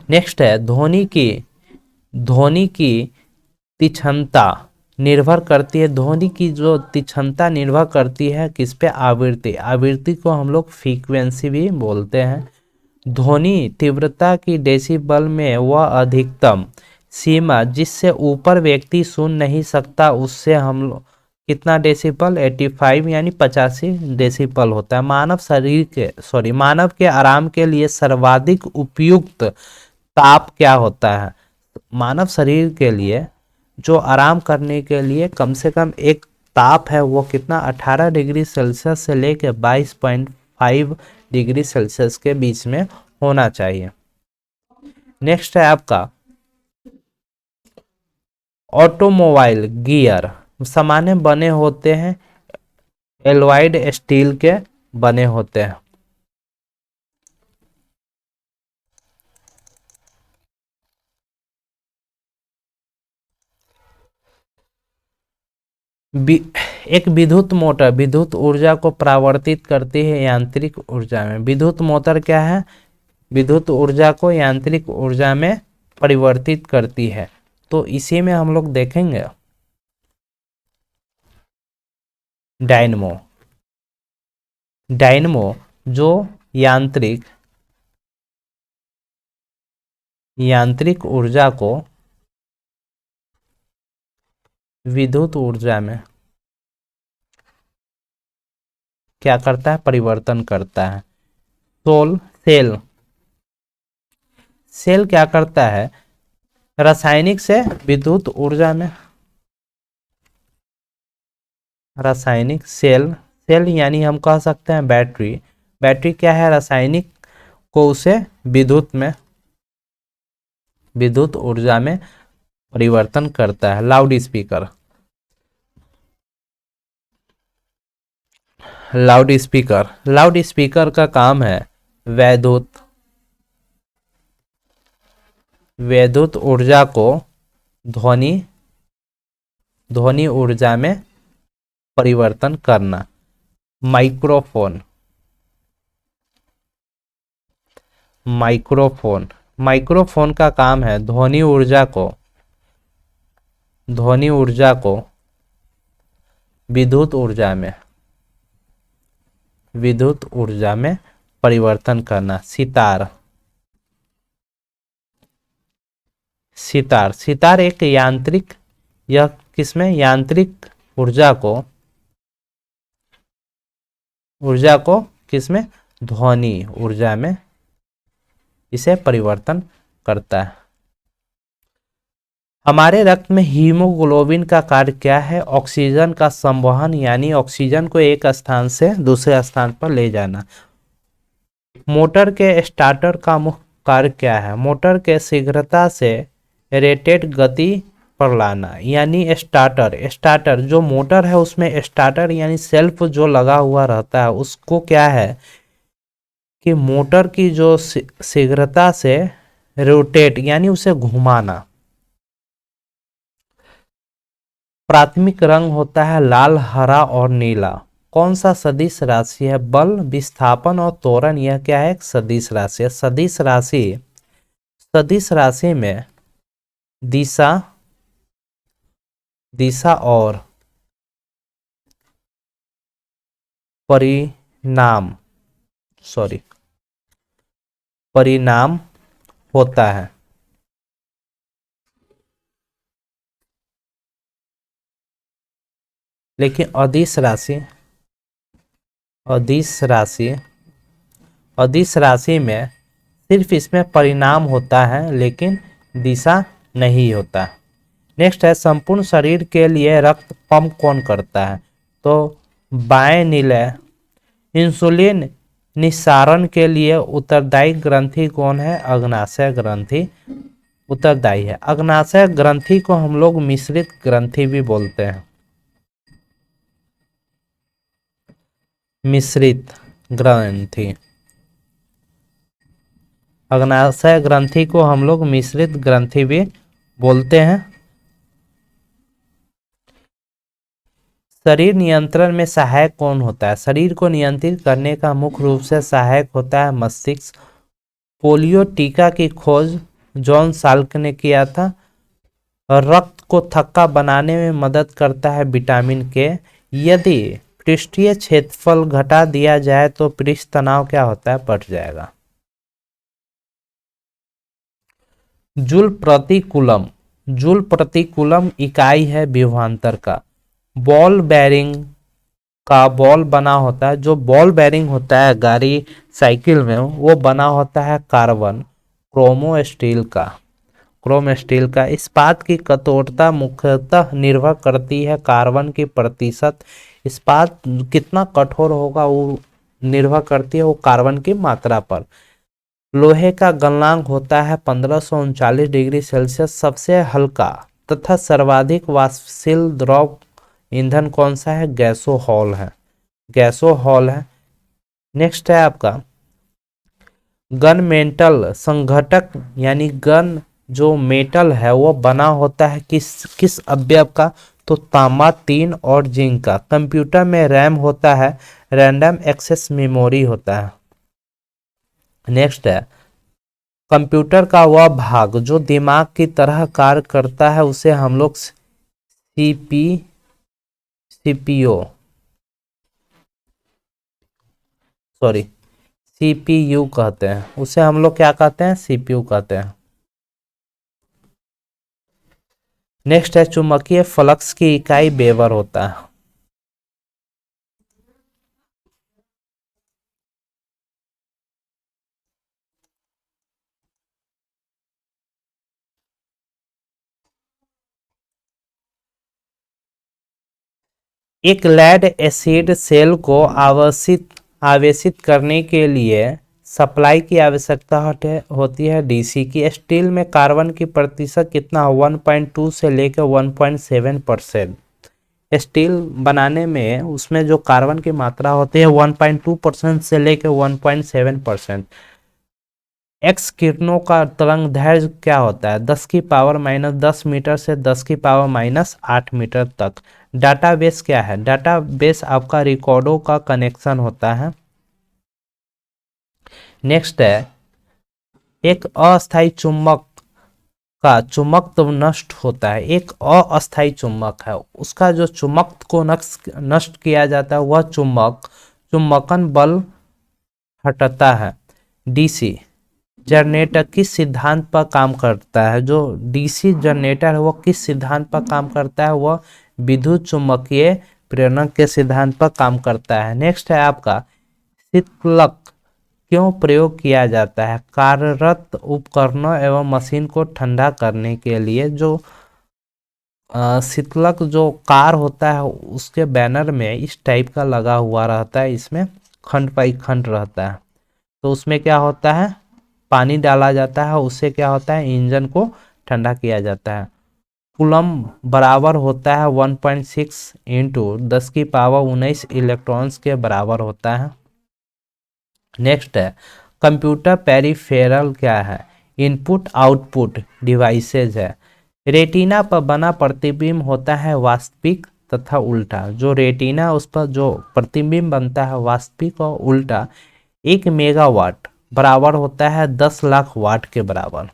नेक्स्ट है ध्वनि की तीक्ष्णता निर्भर करती है। ध्वनि की जो तीक्ष्णता निर्भर करती है किस पे? आवृत्ति को हम लोग फ्रीक्वेंसी भी बोलते हैं। ध्वनि तीव्रता की डेसिबल में वह अधिकतम सीमा जिससे ऊपर व्यक्ति सुन नहीं सकता उससे हम लोग कितना डेसिबल? 85 यानी 85 डेसिबल होता है। मानव के आराम के लिए सर्वाधिक उपयुक्त ताप क्या होता है? मानव शरीर के लिए जो आराम करने के लिए कम से कम एक ताप है वो कितना? 18 डिग्री सेल्सियस से लेकर 22.5 डिग्री सेल्सियस के बीच में होना चाहिए। नेक्स्ट है आपका ऑटोमोबाइल गियर सामान्य बने होते हैं, एलॉयड स्टील के बने होते हैं। एक विद्युत मोटर विद्युत ऊर्जा को परावर्तित करती है यांत्रिक ऊर्जा में। विद्युत मोटर क्या है? विद्युत ऊर्जा को यांत्रिक ऊर्जा में परिवर्तित करती है। तो इसी में हम लोग देखेंगे डायनमो जो यांत्रिक ऊर्जा को विद्युत ऊर्जा में क्या करता है? परिवर्तन करता है। सेल क्या करता है? रासायनिक से विद्युत ऊर्जा में। रासायनिक सेल यानी हम कह सकते हैं बैटरी क्या है? रासायनिक को उसे विद्युत ऊर्जा में परिवर्तन करता है। लाउड स्पीकर का काम है वैद्युत ऊर्जा को ध्वनि ऊर्जा में परिवर्तन करना। माइक्रोफोन का काम है ध्वनि ऊर्जा को ध्वनि ऊर्जा को विद्युत ऊर्जा में परिवर्तन करना। सितार एक यांत्रिक, यह किसमें यांत्रिक ऊर्जा को किसमें ध्वनि ऊर्जा में इसे परिवर्तन करता है। हमारे रक्त में हीमोग्लोबिन का कार्य क्या है? ऑक्सीजन का संवहन, यानी ऑक्सीजन को एक स्थान से दूसरे स्थान पर ले जाना। मोटर के स्टार्टर का मुख्य कार्य क्या है? मोटर के शीघ्रता से रेटेड गति पर लाना। यानी स्टार्टर जो मोटर है उसमें स्टार्टर यानी सेल्फ जो लगा हुआ रहता है उसको क्या है कि मोटर की जो शीघ्रता से रोटेट यानी उसे घुमाना। प्राथमिक रंग होता है लाल, हरा और नीला। कौन सा सदिश राशि है? बल, विस्थापन और त्वरण, यह क्या है? एक सदिश राशि है। सदिश राशि में दिशा और परिणाम होता है। लेकिन अदिश राशि में सिर्फ इसमें परिणाम होता है लेकिन दिशा नहीं होता। नेक्स्ट है संपूर्ण शरीर के लिए रक्त पंप कौन करता है? तो बाएं निलय। इंसुलिन निस्सारण के लिए उत्तरदायी ग्रंथि कौन है? अग्नाशय ग्रंथि उत्तरदायी है। अग्नाशय ग्रंथि को हम लोग मिश्रित ग्रंथि भी बोलते हैं। मिश्रित ग्रंथि, अग्नाशय ग्रंथि को हम लोग मिश्रित ग्रंथि भी बोलते हैं। शरीर नियंत्रण में सहायक कौन होता है? शरीर को नियंत्रित करने का मुख्य रूप से सहायक होता है मस्तिष्क। पोलियो टीका की खोज जॉन साल्क ने किया था। रक्त को थक्का बनाने में मदद करता है विटामिन के। यदि पृष्ठीय क्षेत्रफल घटा दिया जाए तो पृष्ठ तनाव क्या होता है? बढ़ जाएगा। जूल प्रति कूलम इकाई है विभवांतर का। बॉल बेरिंग का बॉल बना होता है, जो बॉल बेरिंग होता है गाड़ी साइकिल में वो बना होता है कार्बन क्रोम स्टील का। इस्पात की कठोरता मुख्यतः निर्भर करती है कार्बन की प्रतिशत। इस्पात कितना कठोर होगा वो निर्भर करती है वो कार्बन की मात्रा पर। लोहे का गलनांक होता है 1539 डिग्री सेल्सियस। सबसे हल्का तथा सर्वाधिक वाष्पशील द्रव ईंधन कौन सा है? गैसोहॉल है। नेक्स्ट है आपका गन मेटल संघटक, यानी गन जो मेटल है वो बना होता है किस अवयव का? तो तांबा, टीन और जिंक का। कंप्यूटर में रैम होता है, रैंडम एक्सेस मेमोरी होता है। नेक्स्ट है कंप्यूटर का वह भाग जो दिमाग की तरह कार्य करता है उसे हम लोग सीपीयू कहते हैं। उसे हम लोग क्या कहते हैं? सीपीयू कहते हैं। नेक्स्ट है चुंबकीय फ्लक्स की इकाई वेबर होता है। एक लेड एसिड सेल को आवेशित करने के लिए सप्लाई की आवश्यकता होती है डीसी की। स्टील में कार्बन की प्रतिशत कितना? 1.2 से लेकर 1.7%। स्टील बनाने में उसमें जो कार्बन की मात्रा होती है 1.2% से लेकर 1.7%। एक्स किरणों का तरंग दैर्घ्य क्या होता है? 10⁻⁻10 मीटर से 10⁻⁻8 मीटर तक। डाटाबेस क्या है? डाटाबेस आपका रिकॉर्डों का कनेक्शन होता है। नेक्स्ट है एक अस्थायी चुंबक का चुंबकत्व नष्ट होता है, एक अस्थायी चुंबक है, उसका जो चुंबकत्व को नष्ट किया जाता है वह चुंबकन बल हटता है। डीसी जनरेटर किस सिद्धांत पर काम करता है? जो डीसी जनरेटर है वो किस सिद्धांत पर काम करता है? वह विद्युत चुंबकीय प्रेरण के सिद्धांत पर काम करता है। नेक्स्ट है आपका, शीतलक क्यों प्रयोग किया जाता है? कार्यरत उपकरणों एवं मशीन को ठंडा करने के लिए। जो शीतलक जो कार होता है उसके बैनर में इस टाइप का लगा हुआ रहता है, इसमें खंड बाई खंड रहता है, तो उसमें क्या होता है, पानी डाला जाता है, उससे क्या होता है, इंजन को ठंडा किया जाता है। कूलम्ब बराबर होता है 1.6 इंटू 10⁻19 इलेक्ट्रॉन्स के बराबर होता है। नेक्स्ट है, कंप्यूटर पेरिफेरल क्या है? इनपुट आउटपुट डिवाइसेज है। रेटिना पर बना प्रतिबिंब होता है वास्तविक तथा उल्टा। जो रेटिना उस पर जो प्रतिबिंब बनता है वास्तविक और उल्टा 1 मेगावाट बराबर होता है 10 लाख वाट के बराबर।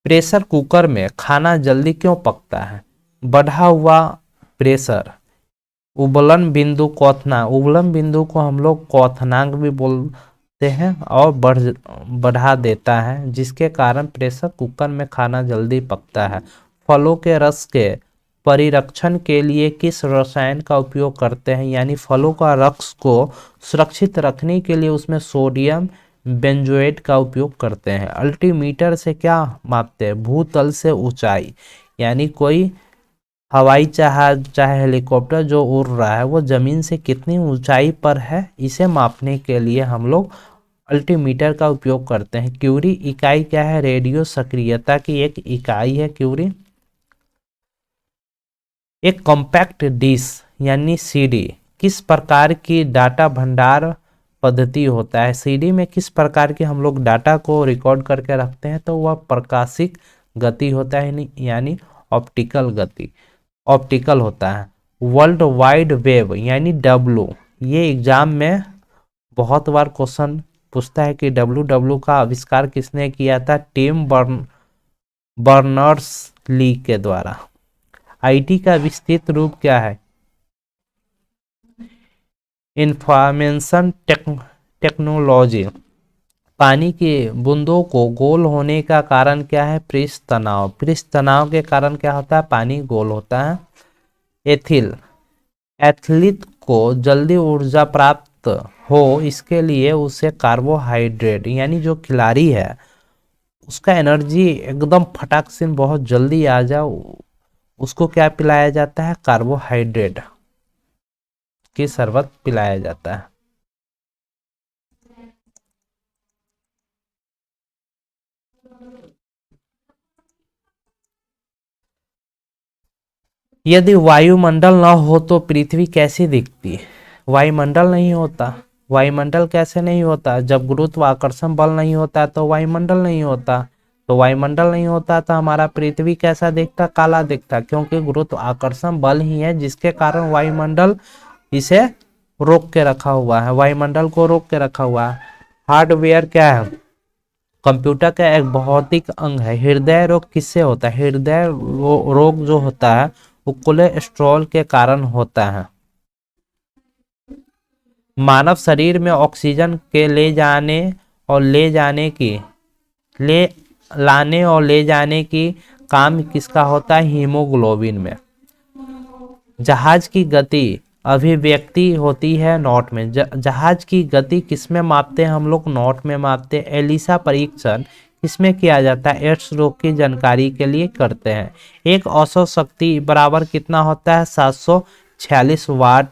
प्रेशर कुकर में खाना जल्दी क्यों पकता है? बढ़ा हुआ प्रेशर, उबलन बिंदु क्वथनांक, उबलन बिंदु को हम लोग क्वथनांक भी बोलते हैं, और बढ़ा देता है, जिसके कारण प्रेशर कुकर में खाना जल्दी पकता है। फलों के रस के परिरक्षण के लिए किस रसायन का उपयोग करते हैं? यानी फलों का रस को सुरक्षित रखने के लिए उसमें सोडियम बेंजोएट का उपयोग करते हैं। अल्टीमीटर से क्या मापते हैं? भूतल से ऊंचाई, यानी कोई हवाई जहाज चाहे हेलीकॉप्टर जो उड़ रहा है वो जमीन से कितनी ऊंचाई पर है, इसे मापने के लिए हम लोग अल्टीमीटर का उपयोग करते हैं। क्यूरी इकाई क्या है? रेडियो सक्रियता की एक इकाई है क्यूरी। एक कॉम्पैक्ट डिस्क यानी सीडी किस प्रकार की डाटा भंडार पद्धति होता है? सीडी में किस प्रकार के हम लोग डाटा को रिकॉर्ड करके रखते हैं? तो वह प्रकाशिक गति होता है, यानी ऑप्टिकल होता है। वर्ल्ड वाइड वेब यानी डब्लू, ये एग्जाम में बहुत बार क्वेश्चन पूछता है कि डब्लू का आविष्कार किसने किया था? टिम बर्नर्स ली के द्वारा। आईटी का विस्तृत रूप क्या है? Information technology. पानी की बूंदों को गोल होने का कारण क्या है? पृष्ठ तनाव। पृष्ठ तनाव के कारण क्या होता है? पानी गोल होता है। एथलीट को जल्दी ऊर्जा प्राप्त हो इसके लिए उसे कार्बोहाइड्रेट, यानी जो खिलाड़ी है उसका एनर्जी एकदम फटाक से बहुत जल्दी आ जाओ, उसको क्या पिलाया जाता है? कार्बोहाइड्रेट की शरबत पिलाया जाता है। यदि वायुमंडल न हो तो पृथ्वी कैसी दिखती? वायुमंडल नहीं होता। वायुमंडल कैसे नहीं होता? जब गुरुत्वाकर्षण बल नहीं होता तो वायुमंडल नहीं होता। तो वायुमंडल नहीं होता तो हमारा पृथ्वी कैसा दिखता? काला दिखता, क्योंकि गुरुत्वाकर्षण बल ही है जिसके कारण वायुमंडल इसे रोक के रखा हुआ है, वायुमंडल को रोक के रखा हुआ है। हार्डवेयर क्या है? कंप्यूटर का एक भौतिक अंग है। हृदय रोग किससे होता है? हृदय रोग जो होता है वो कोलेस्ट्रॉल के कारण होता है। मानव शरीर में ऑक्सीजन के ले जाने की काम किसका होता है? हीमोग्लोबिन में। जहाज की गति अभिव्यक्ति होती है नॉट में। जहाज की गति किसमें मापते हैं हम लोग? नॉट में मापते हैं। एलिसा परीक्षण किसमें किया जाता है? एड्स रोग की जानकारी के लिए करते हैं। एक औसत शक्ति बराबर कितना होता है? 746 वाट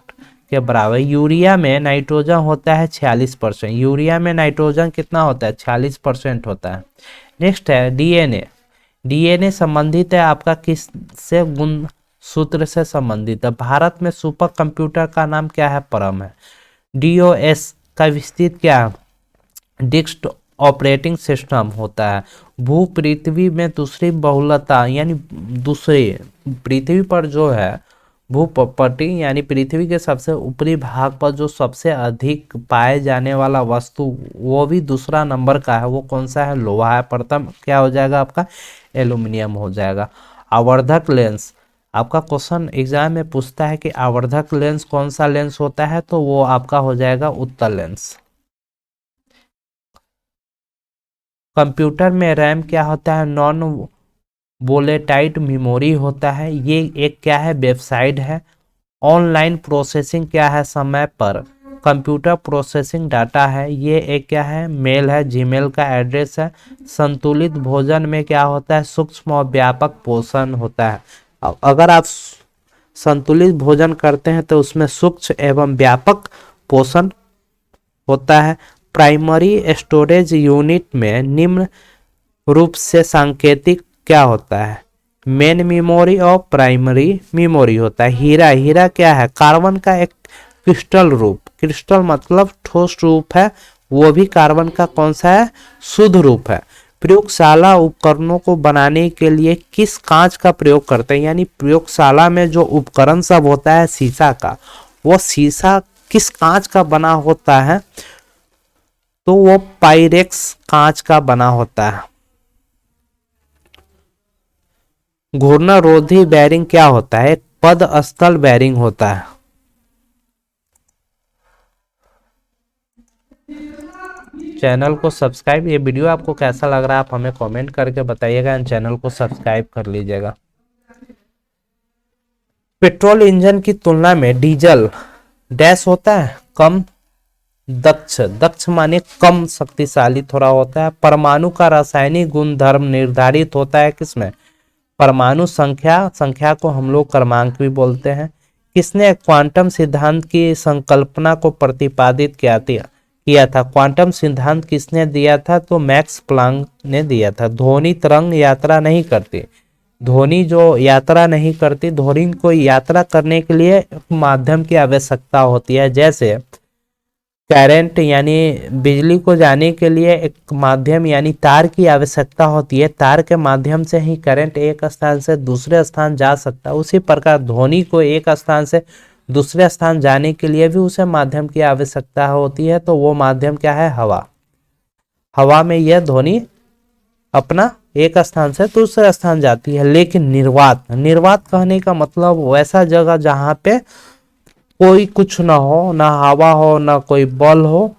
के बराबर। यूरिया में नाइट्रोजन होता है 46%। यूरिया में नाइट्रोजन कितना होता है? 46% होता है। नेक्स्ट है डीएनए। डीएनए संबंधित है आपका किससे? गुण सूत्र से संबंधित है। भारत में सुपर कंप्यूटर का नाम क्या है? परम है। डीओएस का विस्तृत क्या है? डिस्क ऑपरेटिंग सिस्टम होता है। भू पृथ्वी में दूसरी बहुलता, यानी दूसरे पृथ्वी पर जो है भूपट्टी यानी पृथ्वी के सबसे ऊपरी भाग पर जो सबसे अधिक पाए जाने वाला वस्तु वो भी दूसरा नंबर का है, वो कौन सा है? लोहा है। प्रथम क्या हो जाएगा आपका? एल्यूमिनियम हो जाएगा। आवर्धक लेंस, आपका क्वेश्चन एग्जाम में पूछता है कि आवर्धक लेंस कौन सा लेंस होता है, तो वो आपका हो जाएगा उत्तल लेंस। कंप्यूटर में रैम क्या होता है? नॉन वोलेटाइल मेमोरी होता है। ये एक क्या है? वेबसाइट है। ऑनलाइन प्रोसेसिंग क्या है? समय पर कंप्यूटर प्रोसेसिंग डाटा है। ये एक क्या है? मेल है, जीमेल का एड्रेस है। संतुलित भोजन में क्या होता है? सूक्ष्म और व्यापक पोषण होता है। अगर आप संतुलित भोजन करते हैं तो उसमें सूक्ष्म एवं व्यापक पोषण होता है। प्राइमरी स्टोरेज यूनिट में निम्न रूप से सांकेतिक क्या होता है? मेन मेमोरी और प्राइमरी मेमोरी होता है। हीरा, हीरा क्या है? कार्बन का एक क्रिस्टल रूप। क्रिस्टल मतलब ठोस रूप है, वो भी कार्बन का कौन सा है? शुद्ध रूप है। प्रयोगशाला उपकरणों को बनाने के लिए किस कांच का प्रयोग करते हैं? यानी प्रयोगशाला में जो उपकरण सब होता है शीशा का, वो शीशा किस कांच का बना होता है? तो वो पाइरेक्स कांच का बना होता है। घूर्णनरोधी बेरिंग क्या होता है? एक पद स्थल बेरिंग होता है। चैनल को सब्सक्राइब, ये वीडियो आपको कैसा लग रहा है आप हमें कमेंट करके बताइएगा एंड चैनल को सब्सक्राइब कर लीजिएगा। पेट्रोल इंजन की तुलना में डीजल डैश होता है कम दक्ष, दक्ष माने कम शक्तिशाली थोड़ा होता है। परमाणु का रासायनिक गुणधर्म निर्धारित होता है किसमें? परमाणु संख्या, संख्या को हम लोग क्रमांक भी बोलते हैं। किसने क्वांटम सिद्धांत की संकल्पना को प्रतिपादित किया था? क्वांटम सिद्धांत किसने दिया था? तो मैक्स प्लांक ने दिया था। ध्वनि तरंग यात्रा नहीं करती। ध्वनि जो यात्रा नहीं करती, ध्वनि को यात्रा करने के लिए माध्यम की आवश्यकता होती है। जैसे करंट यानी बिजली को जाने के लिए एक माध्यम यानी तार की आवश्यकता होती है। तार के माध्यम से ही करंट एक स्थान से दूसरे स्थान जा सकता है। उसी प्रकार ध्वनि को एक स्थान से दूसरे स्थान जाने के लिए भी उसे माध्यम की आवश्यकता होती है। तो वो माध्यम क्या है? हवा। हवा में यह ध्वनि अपना एक स्थान से दूसरे स्थान जाती है। लेकिन निर्वात, निर्वात कहने का मतलब वैसा जगह जहां पे कोई कुछ ना हो, ना हवा हो, ना कोई बल हो,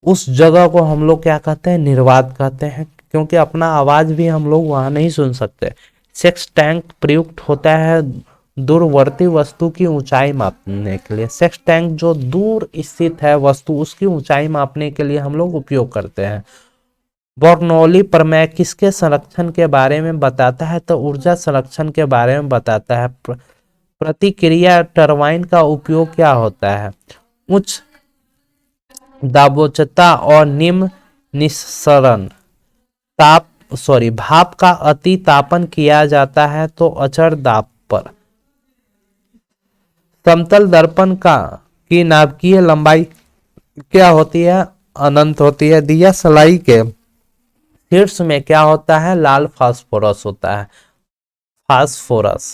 उस जगह को हम लोग क्या कहते हैं? निर्वात कहते हैं। क्योंकि अपना आवाज भी हम लोग वहां नहीं सुन सकते। सेक्स टैंक प्रयुक्त होता है दूरवर्ती वस्तु की ऊंचाई मापने के लिए। सेक्स टैंक जो दूर स्थित है वस्तु, उसकी ऊंचाई मापने के लिए हम लोग उपयोग करते हैं। बर्नौली प्रमेय किसके संरक्षण के बारे में बताता है? तो ऊर्जा संरक्षण के बारे में बताता है। प्रतिक्रिया टरबाइन का उपयोग क्या होता है? उच्च दाबोचता और निम्न निस्सरण भाप का अति तापन किया जाता है तो अचर दाब पर। समतल दर्पण का की नाभिकीय लंबाई क्या होती है? अनंत होती है। दिया सलाई के शीर्ष में क्या होता है? लाल फास्फोरस होता है। फास्फोरस,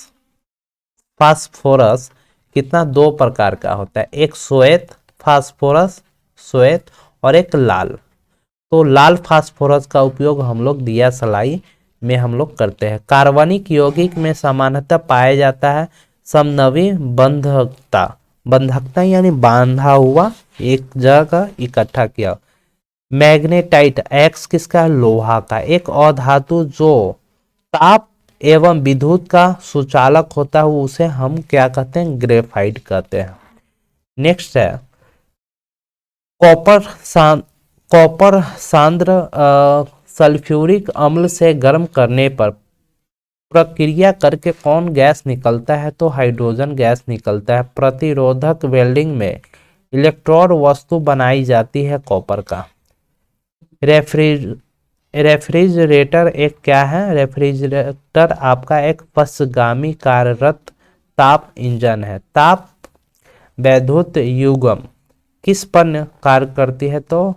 फास्फोरस कितना? दो प्रकार का होता है। एक श्वेत फास्फोरस, श्वेत, और एक लाल। तो लाल फास्फोरस का उपयोग हम लोग दिया सलाई में हम लोग करते हैं। कार्बनिक यौगिक में सामान्यतः पाया जाता है समनवी बंधकता। बंधकता यानी बांधा हुआ, एक जगह इकट्ठा किया। मैग्नेटाइट, एक्स किसका? लोहा का। एक अधातु जो ताप एवं विद्युत का सुचालक होता है उसे हम क्या कहते हैं? ग्रेफाइट कहते हैं। नेक्स्ट है कॉपर कॉपर सांद्र सल्फ्यूरिक अम्ल से गर्म करने पर प्रक्रिया करके कौन गैस निकलता है? तो हाइड्रोजन गैस निकलता है। प्रतिरोधक वेल्डिंग में इलेक्ट्रोड वस्तु बनाई जाती है कॉपर का। रेफ्रिजरेटर एक क्या है? रेफ्रिजरेटर आपका एक पश्चगामी कार्यरत ताप इंजन है। ताप वैद्युत युग्म किस पर कार्य करती है? तो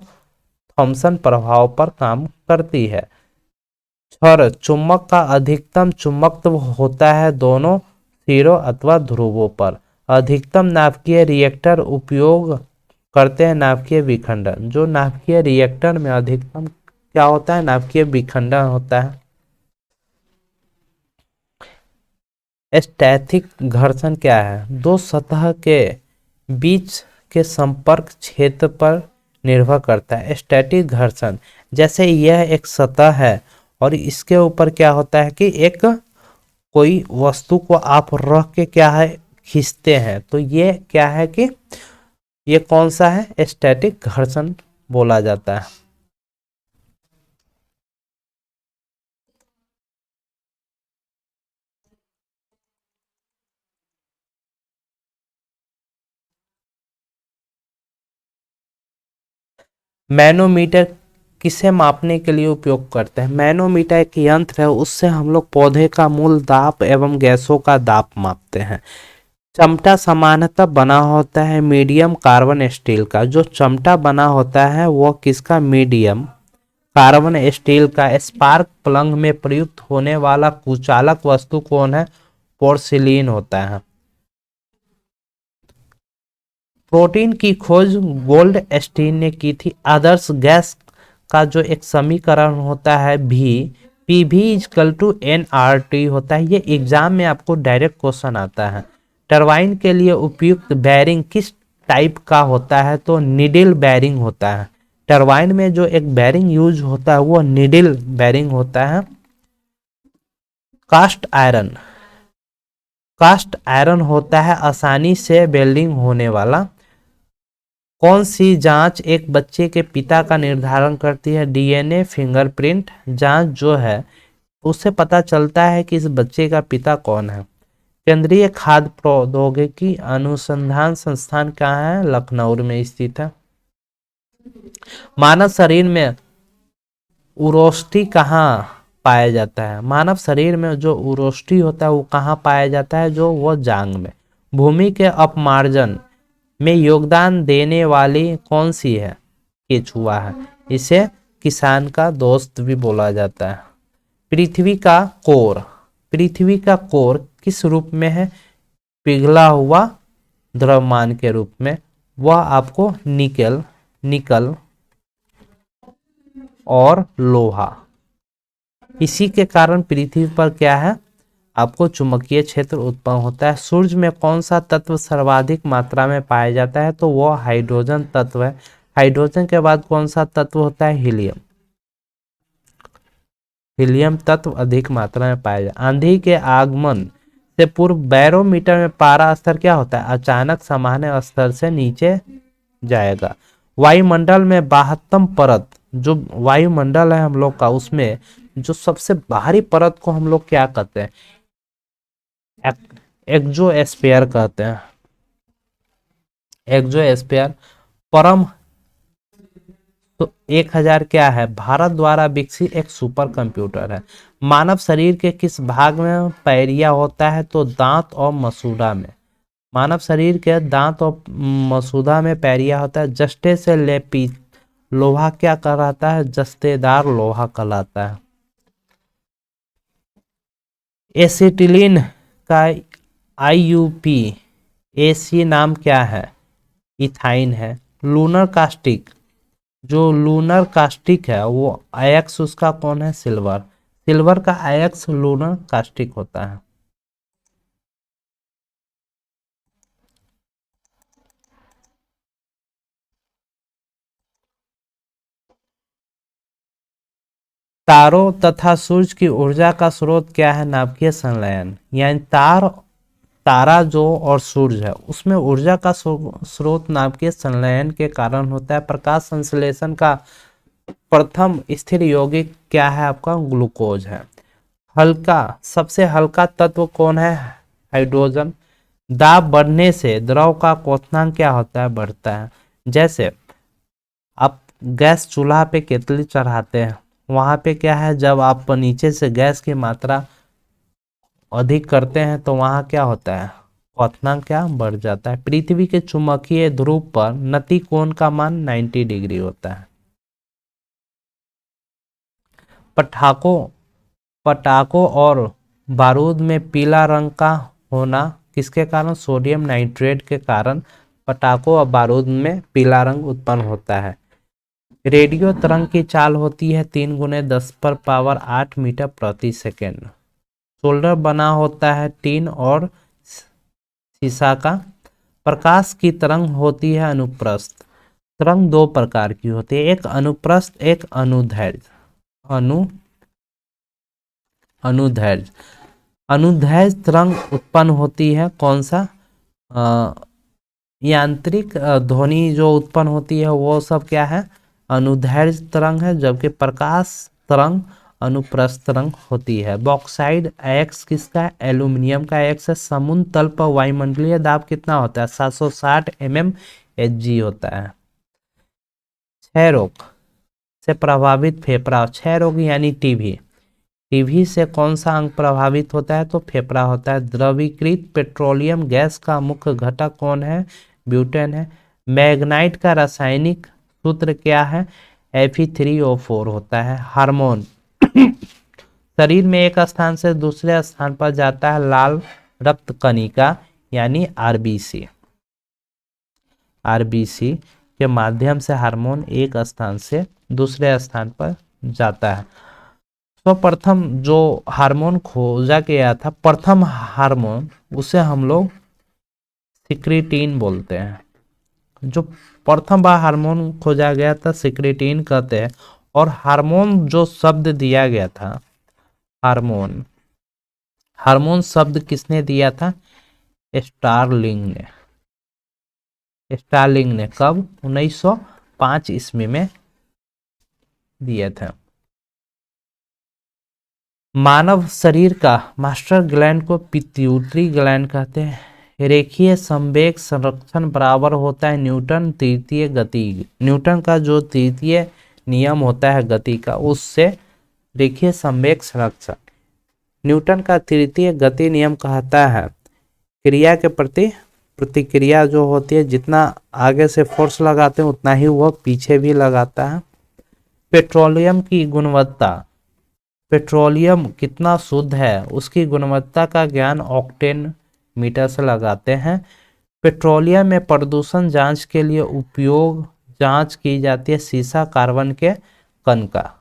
थॉमसन प्रभाव पर काम करती है। क्षर, चुंबक का अधिकतम चुंबकत्व होता है दोनों सिरों अथवा ध्रुवों पर। अधिकतम नाभिकीय रिएक्टर उपयोग करते हैं नाभिकीय विखंडन। जो नाभिकीय रिएक्टर में अधिकतम क्या होता है, नाभिकीय विखंडन होता है। स्थैतिक घर्षण क्या है, दो सतह के बीच के संपर्क क्षेत्र पर निर्भर करता है। स्टैटिक घर्षण, जैसे यह एक सतह है और इसके ऊपर क्या होता है कि एक कोई वस्तु को आप रख के क्या है खींचते हैं, तो ये क्या है कि ये कौन सा है, स्टैटिक घर्षण बोला जाता है। मैनोमीटर किसे मापने के लिए उपयोग करते हैं। मैनोमीटर एक यंत्र है, उससे हम लोग पौधे का मूल दाब एवं गैसों का दाब मापते हैं। चमटा सामान्यतः बना होता है मीडियम कार्बन स्टील का। जो चमटा बना होता है वो किसका, मीडियम कार्बन स्टील का। स्पार्क प्लग में प्रयुक्त होने वाला कुचालक वस्तु कौन है, पोर्सिलीन होता है। प्रोटीन की खोज गोल्ड स्टीन ने की थी। आदर्श गैस का जो एक समीकरण होता है भी, पी भी is equal to N R T होता है। ये एग्जाम में आपको डायरेक्ट क्वेश्चन आता है। टरबाइन के लिए उपयुक्त बैरिंग किस टाइप का होता है, तो निडिल बैरिंग होता है। टरबाइन में जो एक बैरिंग यूज होता है वो निडिल बैरिंग होता है। कास्ट आयरन, कास्ट आयरन होता है आसानी से वेल्डिंग होने वाला। कौन सी जांच एक बच्चे के पिता का निर्धारण करती है, डीएनए फिंगरप्रिंट जांच जो है उससे पता चलता है कि इस बच्चे का पिता कौन है। केंद्रीय खाद्य प्रौद्योगिकी अनुसंधान संस्थान कहाँ है, लखनऊ में स्थित है। मानव शरीर में उरोष्ठी कहाँ पाया जाता है। मानव शरीर में जो उरोष्ठी होता है वो कहाँ पाया जाता है, जो वो जांग में। भूमि के अपमार्जन में योगदान देने वाली कौन सी है, केचुआ है। इसे किसान का दोस्त भी बोला जाता है। पृथ्वी का कोर, पृथ्वी का कोर किस रूप में है, पिघला हुआ द्रव्यमान के रूप में। वह आपको निकल निकल और लोहा, इसी के कारण पृथ्वी पर क्या है, आपको चुंबकीय क्षेत्र उत्पन्न होता है। सूर्य में कौन सा तत्व सर्वाधिक मात्रा में पाया जाता है, तो वह हाइड्रोजन तत्व है। हाइड्रोजन के बाद कौन सा तत्व होता है, हीलियम। हीलियम तत्व अधिक मात्रा में पाया जाता है। आंधी के आगमन से पूर्व बैरोमीटर में पारा स्तर क्या होता है, अचानक सामान्य स्तर से नीचे जाएगा। वायुमंडल में 72 परत, जो वायुमंडल है हम लोग का, उसमें जो सबसे बाहरी परत को हम लोग क्या कहते हैं, एक्सोस्फीयर कहते हैं। एक्सोस्फीयर परम तो 1000 क्या है, भारत द्वारा विकसित एक सुपर कंप्यूटर है। मानव शरीर के किस भाग में पैरिया होता है, तो दांत और मसूड़ा में। मानव शरीर के दांत और मसूड़ा में पैरिया होता है। जस्टे से लेपी लोहा क्या कहलाता है, जस्तेदार लोहा कहलाता है। एसिटिलीन का आईयूपी एसी नाम क्या है, इथाइन है। लूनर कास्टिक, जो लूनर कास्टिक है वो आयक्स उसका कौन है, सिल्वर। सिल्वर का आयक्स लूनर कास्टिक होता है। तारों तथा सूर्य की ऊर्जा का स्रोत क्या है, नाभिकीय संलयन। यानी तारा जो और सूर्य है उसमें ऊर्जा का स्रोत नाभिकीय संलयन के कारण होता है। प्रकाश संश्लेषण का प्रथम स्थिर यौगिक क्या है, आपका ग्लूकोज है। हल्का, सबसे हल्का तत्व कौन है, हाइड्रोजन। दाब बढ़ने से द्रव का क्वथनांक क्या होता है, बढ़ता है। जैसे आप गैस चूल्हा पे केतली चढ़ाते हैं, वहां पे क्या है, जब आप नीचे से गैस की मात्रा अधिक करते हैं तो वहां क्या होता है, क्वथनांक क्या बढ़ जाता है। पृथ्वी के चुंबकीय ध्रुव पर नति कोण का मान 90 डिग्री होता है। पटाखों पटाखों और बारूद में पीला रंग का होना किसके कारण? सोडियम नाइट्रेट के कारण पटाखों और बारूद में पीला रंग उत्पन्न होता है। रेडियो तरंग की चाल होती है 3 × 10⁻8 मीटर प्रति सेकेंड। सोल्डर बना होता है टीन और शीशा का। प्रकाश की तरंग होती है अनुप्रस्थ। तरंग दो प्रकार की होती है, एक अनुप्रस्थ, एक अनुदैर्ध्य। अनुदैर्ध्य अनुदैर्ध्य तरंग उत्पन्न होती है कौन सा? यांत्रिक ध्वनि जो उत्पन्न होती है वो सब क्या है? अनुदैर्ध्य तरंग है। जबकि प्रकाश तरंग अनुप्रस्थ तरंग होती है। बॉक्साइड एक्स किसका है? एल्यूमिनियम का एक्स है। समुद्र तल पर वायुमंडलीय दाब कितना होता है? 760 mmHg होता है। क्षय रोग से प्रभावित फेफड़ा। क्षय रोग यानी टीबी। टीबी से कौन सा अंग प्रभावित होता है? तो फेफड़ा होता है। द्रवीकृत पेट्रोलियम गैस का मुख्य घटक कौन है? ब्यूटेन है। मैग्नाइट का रासायनिक सूत्र क्या है? Fe3O4 होता है। हार्मोन शरीर में एक स्थान से दूसरे स्थान पर जाता है लाल रक्त कणिका यानी आरबीसी। आरबीसी के माध्यम से हार्मोन एक स्थान से दूसरे स्थान पर जाता है। सर्वप्रथम जो हार्मोन खोजा गया था, प्रथम हार्मोन, उसे हम लोग सिक्रीटीन बोलते हैं। जो प्रथम बार हार्मोन खोजा गया था सिक्रीटीन कहते हैं। और हार्मोन जो शब्द दिया गया था, हार्मोन शब्द किसने दिया था? स्टारलिंग ने कब? 1905 ईस्वी में दिया था। मानव शरीर का मास्टर ग्लैंड को पिट्यूटरी ग्लैंड कहते हैं। रेखीय संवेग संरक्षण बराबर होता है न्यूटन तृतीय गति। न्यूटन का जो तृतीय नियम होता है गति का, उससे रेखीय संवेग संरक्षण। न्यूटन का तृतीय गति नियम कहता है क्रिया के प्रति प्रतिक्रिया जो होती है, जितना आगे से फोर्स लगाते हैं उतना ही वह पीछे भी लगाता है। पेट्रोलियम की गुणवत्ता, पेट्रोलियम कितना शुद्ध है उसकी गुणवत्ता का ज्ञान ऑक्टेन मीटर से लगाते हैं। पेट्रोलियम में प्रदूषण जांच के लिए उपयोग जांच की जाती है सीसा कार्बन के कण का।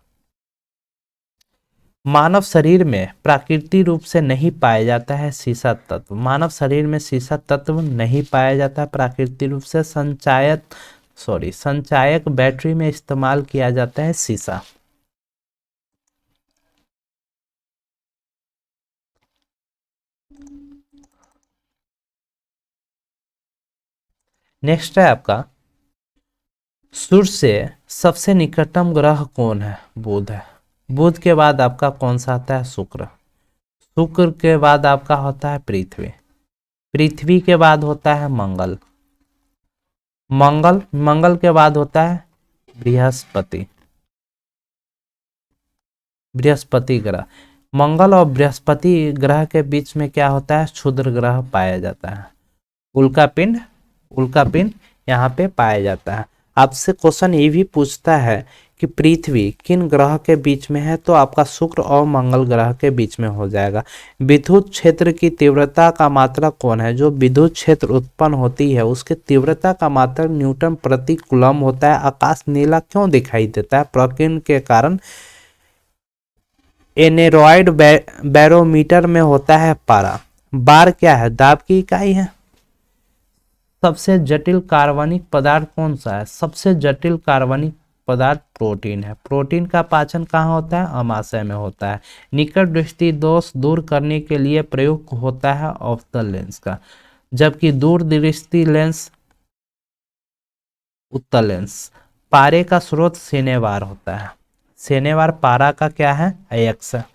मानव शरीर में प्राकृतिक रूप से नहीं पाया जाता है सीसा तत्व। मानव शरीर में सीसा तत्व नहीं पाया जाता प्राकृतिक रूप से। संचायक बैटरी में इस्तेमाल किया जाता है सीसा। नेक्स्ट है आपका, सूर्य से सबसे निकटतम ग्रह कौन है? बुध है। बुध के बाद आपका कौन सा आता है? शुक्र। शुक्र के बाद आपका होता है पृथ्वी। पृथ्वी के बाद होता है मंगल। मंगल के बाद होता है बृहस्पति। बृहस्पति ग्रह। मंगल और बृहस्पति ग्रह के बीच में क्या होता है? क्षुद्र ग्रह पाया जाता है। उल्कापिंड यहाँ पे पाया जाता है। आपसे क्वेश्चन ये भी पूछता है कि पृथ्वी किन ग्रह के बीच में है, तो आपका शुक्र और मंगल ग्रह के बीच में हो जाएगा। विद्युत क्षेत्र की तीव्रता का मात्रक कौन है? जो विद्युत क्षेत्र उत्पन्न होती है उसके तीव्रता का मात्रक न्यूटन प्रति कूलम होता है। आकाश नीला क्यों दिखाई देता है? प्रकीर्णन के कारण। एनेरॉइड बैरोमीटर में होता है पारा। बार क्या है? दाब की इकाई है। सबसे जटिल कार्बनिक पदार्थ कौन सा है? सबसे जटिल कार्बनिक पदार्थ प्रोटीन है। प्रोटीन का पाचन कहाँ होता है? अमाशय में होता है। निकट दृष्टि दोष दूर करने के लिए प्रयोग होता है अवतल लेंस का, जबकि दूर दृष्टि लेंस उत्तल लेंस। पारे का स्रोत शनिवार होता है। शनिवार पारा का क्या है? अयस्क है।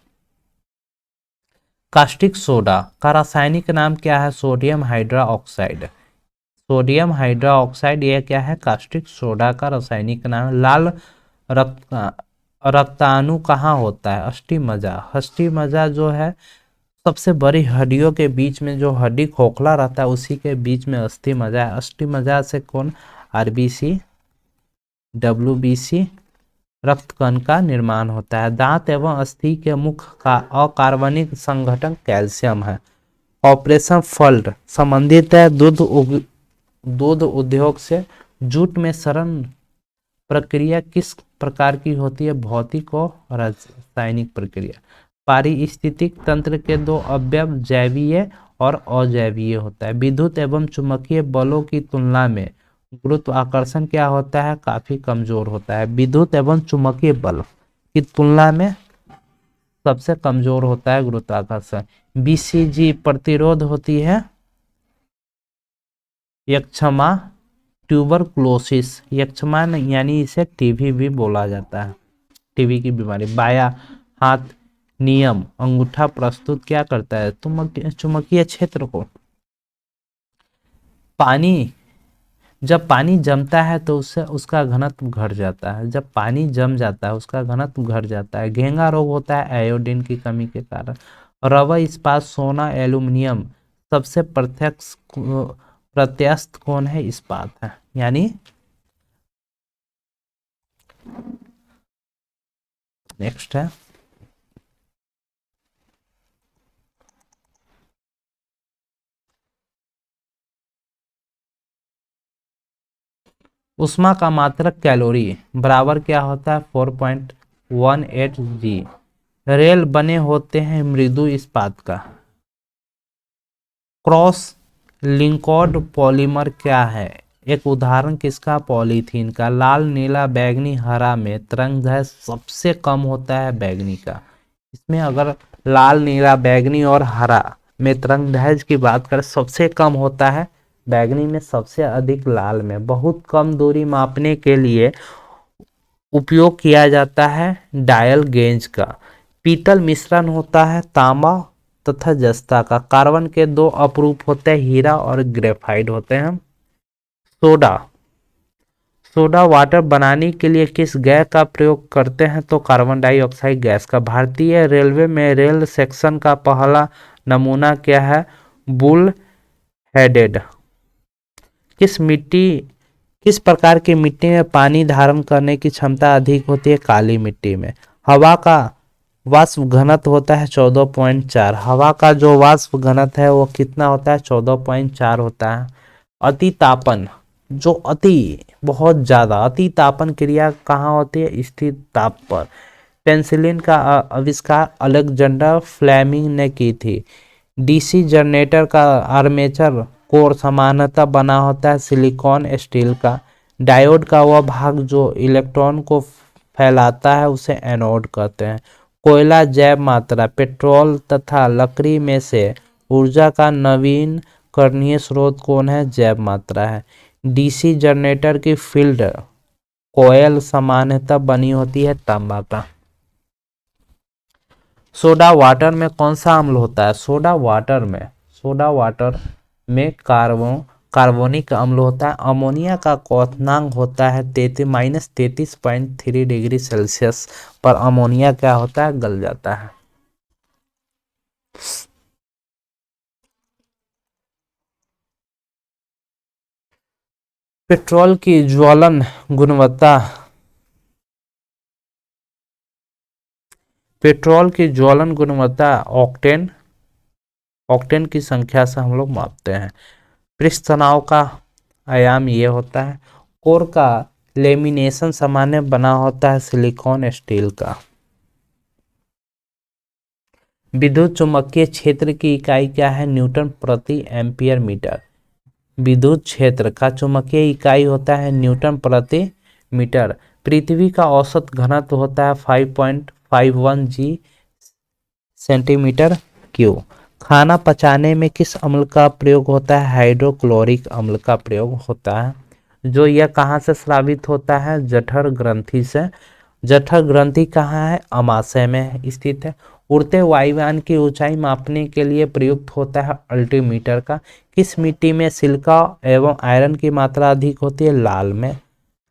कास्टिक सोडा का रासायनिक नाम क्या है? Sodium hydroxide. सोडियम हाइड्रोक्साइड यह क्या है? कास्टिक सोडा का रासायनिक नाम। लाल रक्ताणु कहाँ होता है? अष्टमज्जा। अष्टमज्जा जो है सबसे बड़ी हड्डियों के बीच में, जो हड्डी खोखला रहता है उसी के बीच में अष्टमज्जा है। अष्टमज्जा से कौन? आरबीसी, डब्ल्यूबीसी रक्त कण का निर्माण होता है। दांत एवं अस्थि के मुख्य का अकार्बनिक संघटक कैल्शियम है। ऑपरेशन फ्लड संबंधित है दूध उद्योग से। जूट में सड़न प्रक्रिया किस प्रकार की होती है? भौतिक और रासायनिक प्रक्रिया। पारिस्थितिक तंत्र के दो अवयव जैवीय और अजैवीय होता है। विद्युत एवं चुंबकीय बलों की तुलना में गुरुत्वाकर्षण क्या होता है? काफी कमजोर होता है। विद्युत एवं चुंबकीय बल की तुलना में सबसे कमजोर होता है गुरुत्वाकर्षण। बीसीजी प्रतिरोध होती है यक्षमा ट्यूबरक्लोसिस। यक्षमा यानी इसे टीबी भी बोला जाता है, टीबी की बीमारी। बाया हाथ नियम अंगूठा प्रस्तुत क्या करता है? चुंबकीय क्षेत्र को। पानी, जब पानी जमता है तो उससे उसका घनत्व घट जाता है। जब पानी जम जाता है उसका घनत्व घट जाता है। घेंगा रोग होता है आयोडीन की कमी के कारण। रबर, इस्पात, सोना, एल्यूमिनियम सबसे प्रत्यस्त कौन है? इस्पात है। यानी नेक्स्ट है उष्मा का मात्रक कैलोरी बराबर क्या होता है? 4.18 जी। रेल बने होते हैं मृदु इस्पात का। क्रॉस लिंक्ड पॉलीमर क्या है? एक उदाहरण किसका? पॉलीथीन का। लाल, नीला, बैगनी, हरा में तरंगदैर्घ्य सबसे कम होता है बैगनी का। इसमें अगर लाल, नीला, बैगनी और हरा में तरंगदैर्घ्य की बात करें सबसे कम होता है बैगनी में, सबसे अधिक लाल में। बहुत कम दूरी मापने के लिए उपयोग किया जाता है डायल गेज का। पीतल मिश्रण होता है तांबा तथा जस्ता का। कार्बन के दो अपरूप होते हैं, हीरा और ग्रेफाइट होते हैं। सोडा वाटर बनाने के लिए किस गैस का प्रयोग करते हैं? तो कार्बन डाइऑक्साइड गैस का। भारतीय रेलवे में रेल सेक्शन का पहला नमूना क्या है? Bull headed. किस प्रकार की मिट्टी में पानी धारण करने की क्षमता अधिक होती है? काली मिट्टी में। हवा का वाष्प घनत्व होता है 14.4। हवा का जो वाष्प घनत्व है वो कितना होता है? 14.4 होता है। अति तापन, जो बहुत ज्यादा अति तापन क्रिया कहाँ होती है? स्थिर ताप पर। पेंसिलिन का आविष्कार अलेक्जेंडर फ्लेमिंग ने की थी। डीसी जनरेटर का आर्मेचर कोर सामान्यतः बना होता है सिलिकॉन स्टील का। डायोड का वह भाग जो इलेक्ट्रॉन को फैलाता है उसे एनोड कहते हैं। कोयला जैव मात्रा। पेट्रोल तथा लकड़ी में से ऊर्जा का नवीकरणीय स्रोत कौन है? जैव मात्रा है। डीसी जनरेटर की फील्ड कॉयल सामान्यतः बनी होती है तांबा का। सोडा वाटर में कौन सा अम्ल होता है? सोडा वाटर में कार्बोनिक अम्ल होता है। अमोनिया का क्वथनांक होता है -33.3 डिग्री सेल्सियस पर अमोनिया क्या होता है? गल जाता है। पेट्रोल की ज्वलन गुणवत्ता ऑक्टेन की संख्या से हम लोग मापते हैं। पृष्ठ तनाव का आयाम ये होता है। कोर का लेमिनेशन सामान्य बना होता है सिलिकॉन स्टील का। विद्युत चुम्बकीय क्षेत्र की इकाई क्या है? न्यूटन प्रति एम्पियर मीटर। विद्युत क्षेत्र का चुंबकीय इकाई होता है न्यूटन प्रति मीटर। पृथ्वी का औसत घनत्व होता है 5.51 जी सेंटीमीटर क्यूब। खाना पचाने में किस अम्ल का प्रयोग होता है? हाइड्रोक्लोरिक अम्ल का प्रयोग होता है। जो यह कहाँ से स्रावित होता है? जठर ग्रंथि से। जठर ग्रंथि कहाँ है? अमाशय में स्थित है। उड़ते वायुयान की ऊंचाई मापने के लिए प्रयुक्त होता है अल्टीमीटर का। किस मिट्टी में सिलिका एवं आयरन की मात्रा अधिक होती है? लाल में।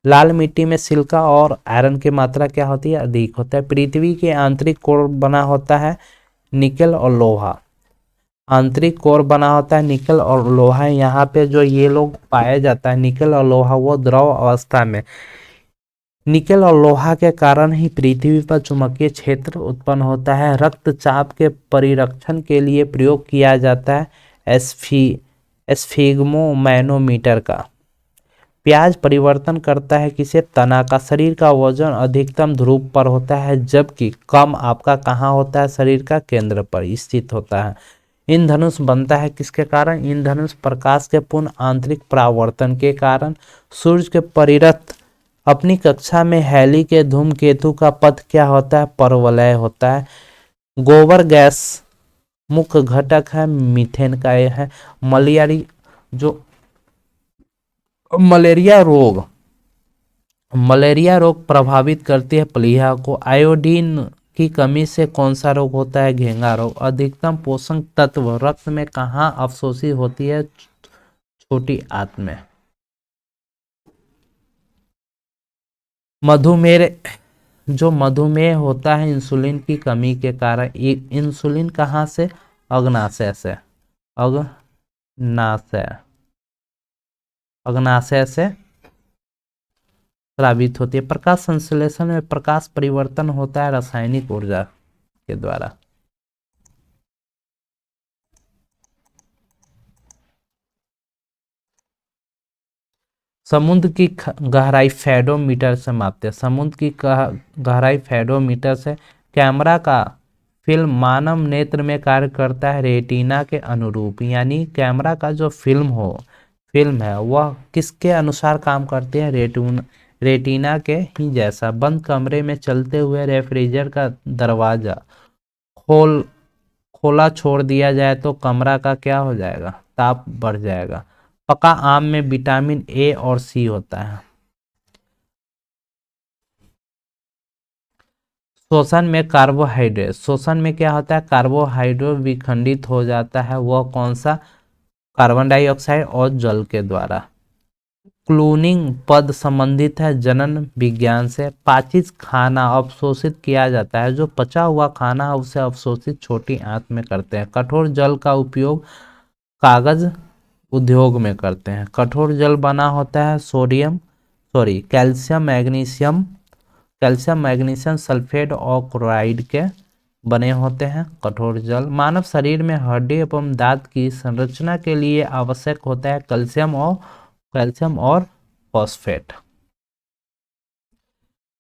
लाल मिट्टी में सिलिका और आयरन की मात्रा क्या होती है? अधिक होता है। पृथ्वी के आंतरिक कोर बना होता है निकेल और लोहा। आंतरिक कोर बना होता है निकेल और लोहा। यहाँ पे जो ये लोग पाया जाता है निकेल और लोहा वो द्रव अवस्था में। निकेल और लोहा के कारण ही पृथ्वी पर चुंबकीय क्षेत्र उत्पन्न होता है। रक्तचाप के परिरक्षण के लिए प्रयोग किया जाता है एस्फिग्मोमैनोमीटर का। प्याज परिवर्तन करता है किसे? तना का। शरीर का वजन अधिकतम ध्रुव पर होता है, जबकि कम आपका कहाँ होता है? शरीर का केंद्र पर स्थित होता है। इंद्रधनुष बनता है किसके कारण? इंद्रधनुष प्रकाश के पूर्ण आंतरिक परावर्तन के कारण। सूर्य के परिरथ अपनी कक्षा में हैली के धूमकेतु का पथ क्या होता है? परवलय होता है। गोबर गैस मुख्य घटक है मीथेन का। यह है मलेरिया रोग प्रभावित करती है प्लीहा को। आयोडीन की कमी से कौन सा रोग होता है? घेंगा रोग। अधिकतम पोषक तत्व रक्त में कहाँ अवशोषित होती है? छोटी आंत में। मधुमेह होता है इंसुलिन की कमी के कारण। इंसुलिन कहाँ से? अग्नाशय से। अग्नाशय से स्रावित होती है। प्रकाश संश्लेषण में प्रकाश परिवर्तन होता है रासायनिक ऊर्जा के द्वारा। समुद्र की गहराई फेडोमीटर से मापते हैं। समुद्र की गहराई फेडोमीटर से। कैमरा का फिल्म मानव नेत्र में कार्य करता है रेटिना के अनुरूप, यानी कैमरा का जो फिल्म है वह किसके अनुसार काम करती है? रेटिना के ही जैसा। बंद कमरे में चलते हुए रेफ्रिजरेटर का दरवाजा खोला छोड़ दिया जाए तो कमरा का क्या हो जाएगा? ताप बढ़ जाएगा। पका आम में विटामिन ए और सी होता है। शोषण में क्या होता है? कार्बोहाइड्रेट विखंडित हो जाता है। वह कौन सा? कार्बन डाइऑक्साइड और जल के द्वारा। क्लूनिंग पद संबंधित है जनन विज्ञान से। पाचित खाना अवशोषित किया जाता है। जो पचा हुआ खाना है उसे अवशोषित छोटी आंत में करते हैं। कठोर जल का उपयोग कागज उद्योग में करते हैं। कठोर जल बना होता है कैल्शियम मैग्नीशियम सल्फेट और क्लोराइड के बने होते हैं कठोर जल। मानव शरीर में हड्डी एवं दांत की संरचना के लिए आवश्यक होता है कैल्शियम और फॉस्फेट।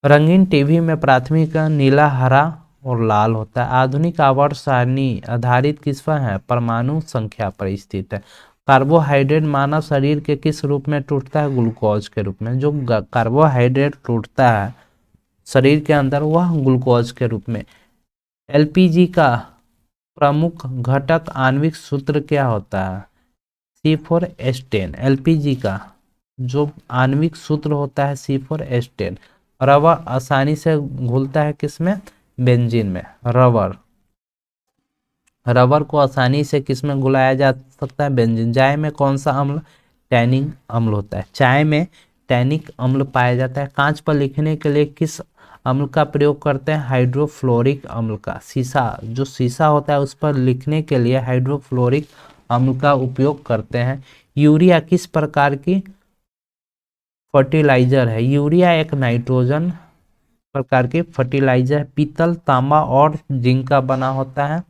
रंगीन टीवी में प्राथमिक नीला, हरा और लाल होता है। आधुनिक आवर्त सारणी आधारित किस पर है? परमाणु संख्या पर स्थित है। कार्बोहाइड्रेट मानव शरीर के किस रूप में टूटता है? ग्लूकोज के रूप में। जो कार्बोहाइड्रेट टूटता है शरीर के अंदर वह ग्लूकोज के रूप में। एलपीजी का प्रमुख घटक आणविक सूत्र क्या होता है? C4H10। एलपीजी का जो आणविक सूत्र होता है C4H10। रबर आसानी से घुलता है किसमें? बेंजीन में। रबर को आसानी से किसमें घुलाया जा सकता है? बेंजीन। चाय में कौन सा अम्ल? टैनिक अम्ल होता है। चाय में टैनिक अम्ल पाया जाता है। कांच पर लिखने के लिए किस अम्ल का प्रयोग करते हैं? हाइड्रोफ्लोरिक अम्ल का। शीशा होता है उस पर लिखने के लिए हाइड्रोफ्लोरिक अम्ल का उपयोग करते हैं। यूरिया किस प्रकार की फर्टिलाइजर है? यूरिया एक नाइट्रोजन प्रकार के फर्टिलाइजर है। पीतल, तांबा और जिंक का बना होता है।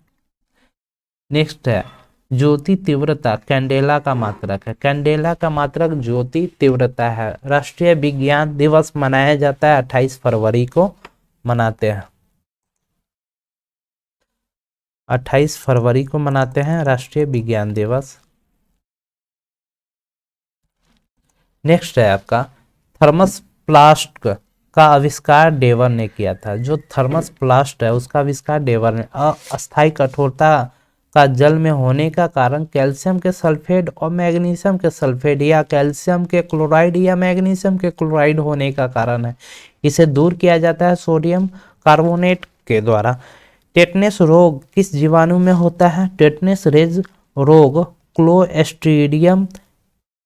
नेक्स्ट है ज्योति तीव्रता कैंडेला का मात्रक है। कैंडेला का मात्रक ज्योति तीव्रता है। राष्ट्रीय विज्ञान दिवस मनाया जाता है 28 फरवरी को मनाते हैं। 28 फरवरी को मनाते हैं राष्ट्रीय विज्ञान दिवस। नेक्स्ट है आपका थर्मस फ्लास्क का आविष्कार डेवर ने किया था। जो थर्मस फ्लास्क है उसका आविष्कार डेवर ने। अस्थायी कठोरता का जल में होने का कारण कैल्शियम के सल्फेट और मैग्नीशियम के सल्फेट या कैल्शियम के क्लोराइड या मैग्नीशियम के क्लोराइड होने का कारण है। इसे दूर किया जाता है सोडियम कार्बोनेट के द्वारा। टेटनस रोग किस जीवाणु में होता है? टेटनस रोग क्लोस्ट्रीडियम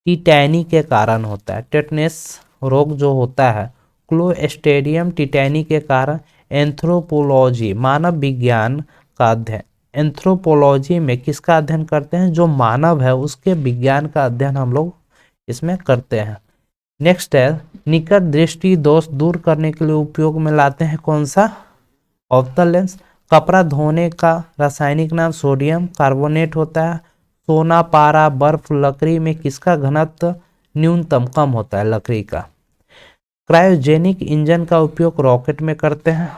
टिटैनी के कारण होता है। टेटनस रोग जो होता है क्लोस्ट्रीडियम टिटैनी के कारण। एंथ्रोपोलॉजी मानव विज्ञान का अध्ययन। एंथ्रोपोलॉजी में किसका अध्ययन करते हैं? जो मानव है उसके विज्ञान का अध्ययन हम लोग इसमें करते हैं। नेक्स्ट है निकट दृष्टि दोष दूर करने के लिए उपयोग में लाते हैं कौन सा? Octal lens. कपड़ा धोने का रासायनिक नाम सोडियम कार्बोनेट होता है। सोना, पारा, बर्फ, लकड़ी में किसका घनत्व न्यूनतम कम होता है? लकड़ी का। क्रायोजेनिक इंजन का उपयोग रॉकेट में करते हैं।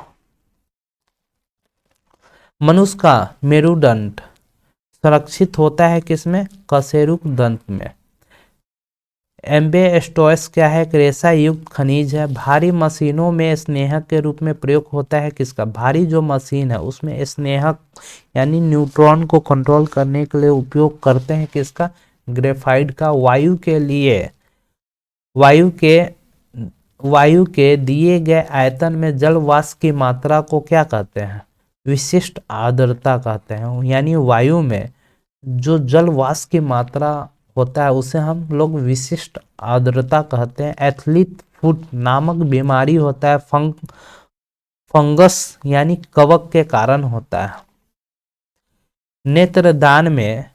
मनुष्य का मेरुदंड संरक्षित होता है किसमें? कशेरुक दंत में। एम्बेस्टॉस क्या है? एक रेशा युक्त खनिज है। भारी मशीनों में स्नेहक के रूप में प्रयोग होता है किसका? भारी जो मशीन है उसमें स्नेहक यानी न्यूट्रॉन को कंट्रोल करने के लिए उपयोग करते हैं किसका? ग्रेफाइट का। वायु के दिए गए आयतन में जल वाष्प की मात्रा को क्या कहते हैं? विशिष्ट आर्द्रता कहते हैं। यानी वायु में जो जल वाष्प की मात्रा होता है उसे हम लोग विशिष्ट आर्द्रता कहते हैं। एथलीट फुट नामक बीमारी होता है फंगस यानी कवक के कारण होता है। नेत्रदान में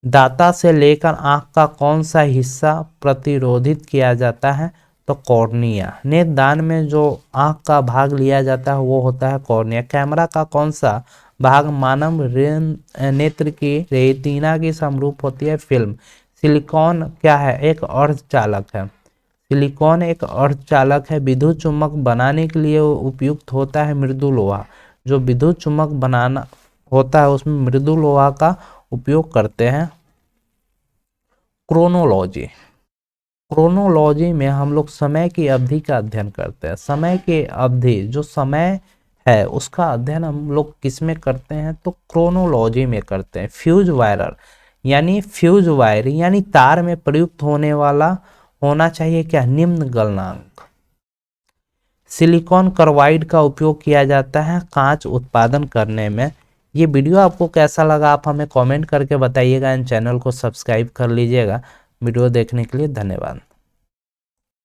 दाता से लेकर आंख का कौन सा हिस्सा प्रतिरोधित किया जाता है? तो कॉर्निया। नेत्रदान में जो आंख का भाग लिया जाता है वो होता है कॉर्निया। कैमरा का कौन सा भाग मानव नेत्र की रेटिना की समरूप होती है? फिल्म। सिलिकॉन क्या है? एक अर्धचालक है। सिलिकॉन एक अर्धचालक है। विद्युत चुम्बक बनाने के लिए उपयुक्त होता है मृदु लोहा। जो विद्युत चुम्बक बनाना होता है उसमें मृदु लोहा का उपयोग करते हैं। क्रोनोलॉजी में हम लोग समय की अवधि का अध्ययन करते हैं। समय की अवधि जो समय है उसका अध्ययन हम लोग किस में करते हैं? तो क्रोनोलॉजी में करते हैं। फ्यूज वायर यानी तार में प्रयुक्त होने वाला होना चाहिए क्या? निम्न गलनांक। सिलिकॉन कार्बाइड का उपयोग किया जाता है कांच उत्पादन करने में। ये वीडियो आपको कैसा लगा आप हमें कमेंट करके बताइएगा। इन चैनल को सब्सक्राइब कर लीजिएगा। वीडियो देखने के लिए धन्यवाद।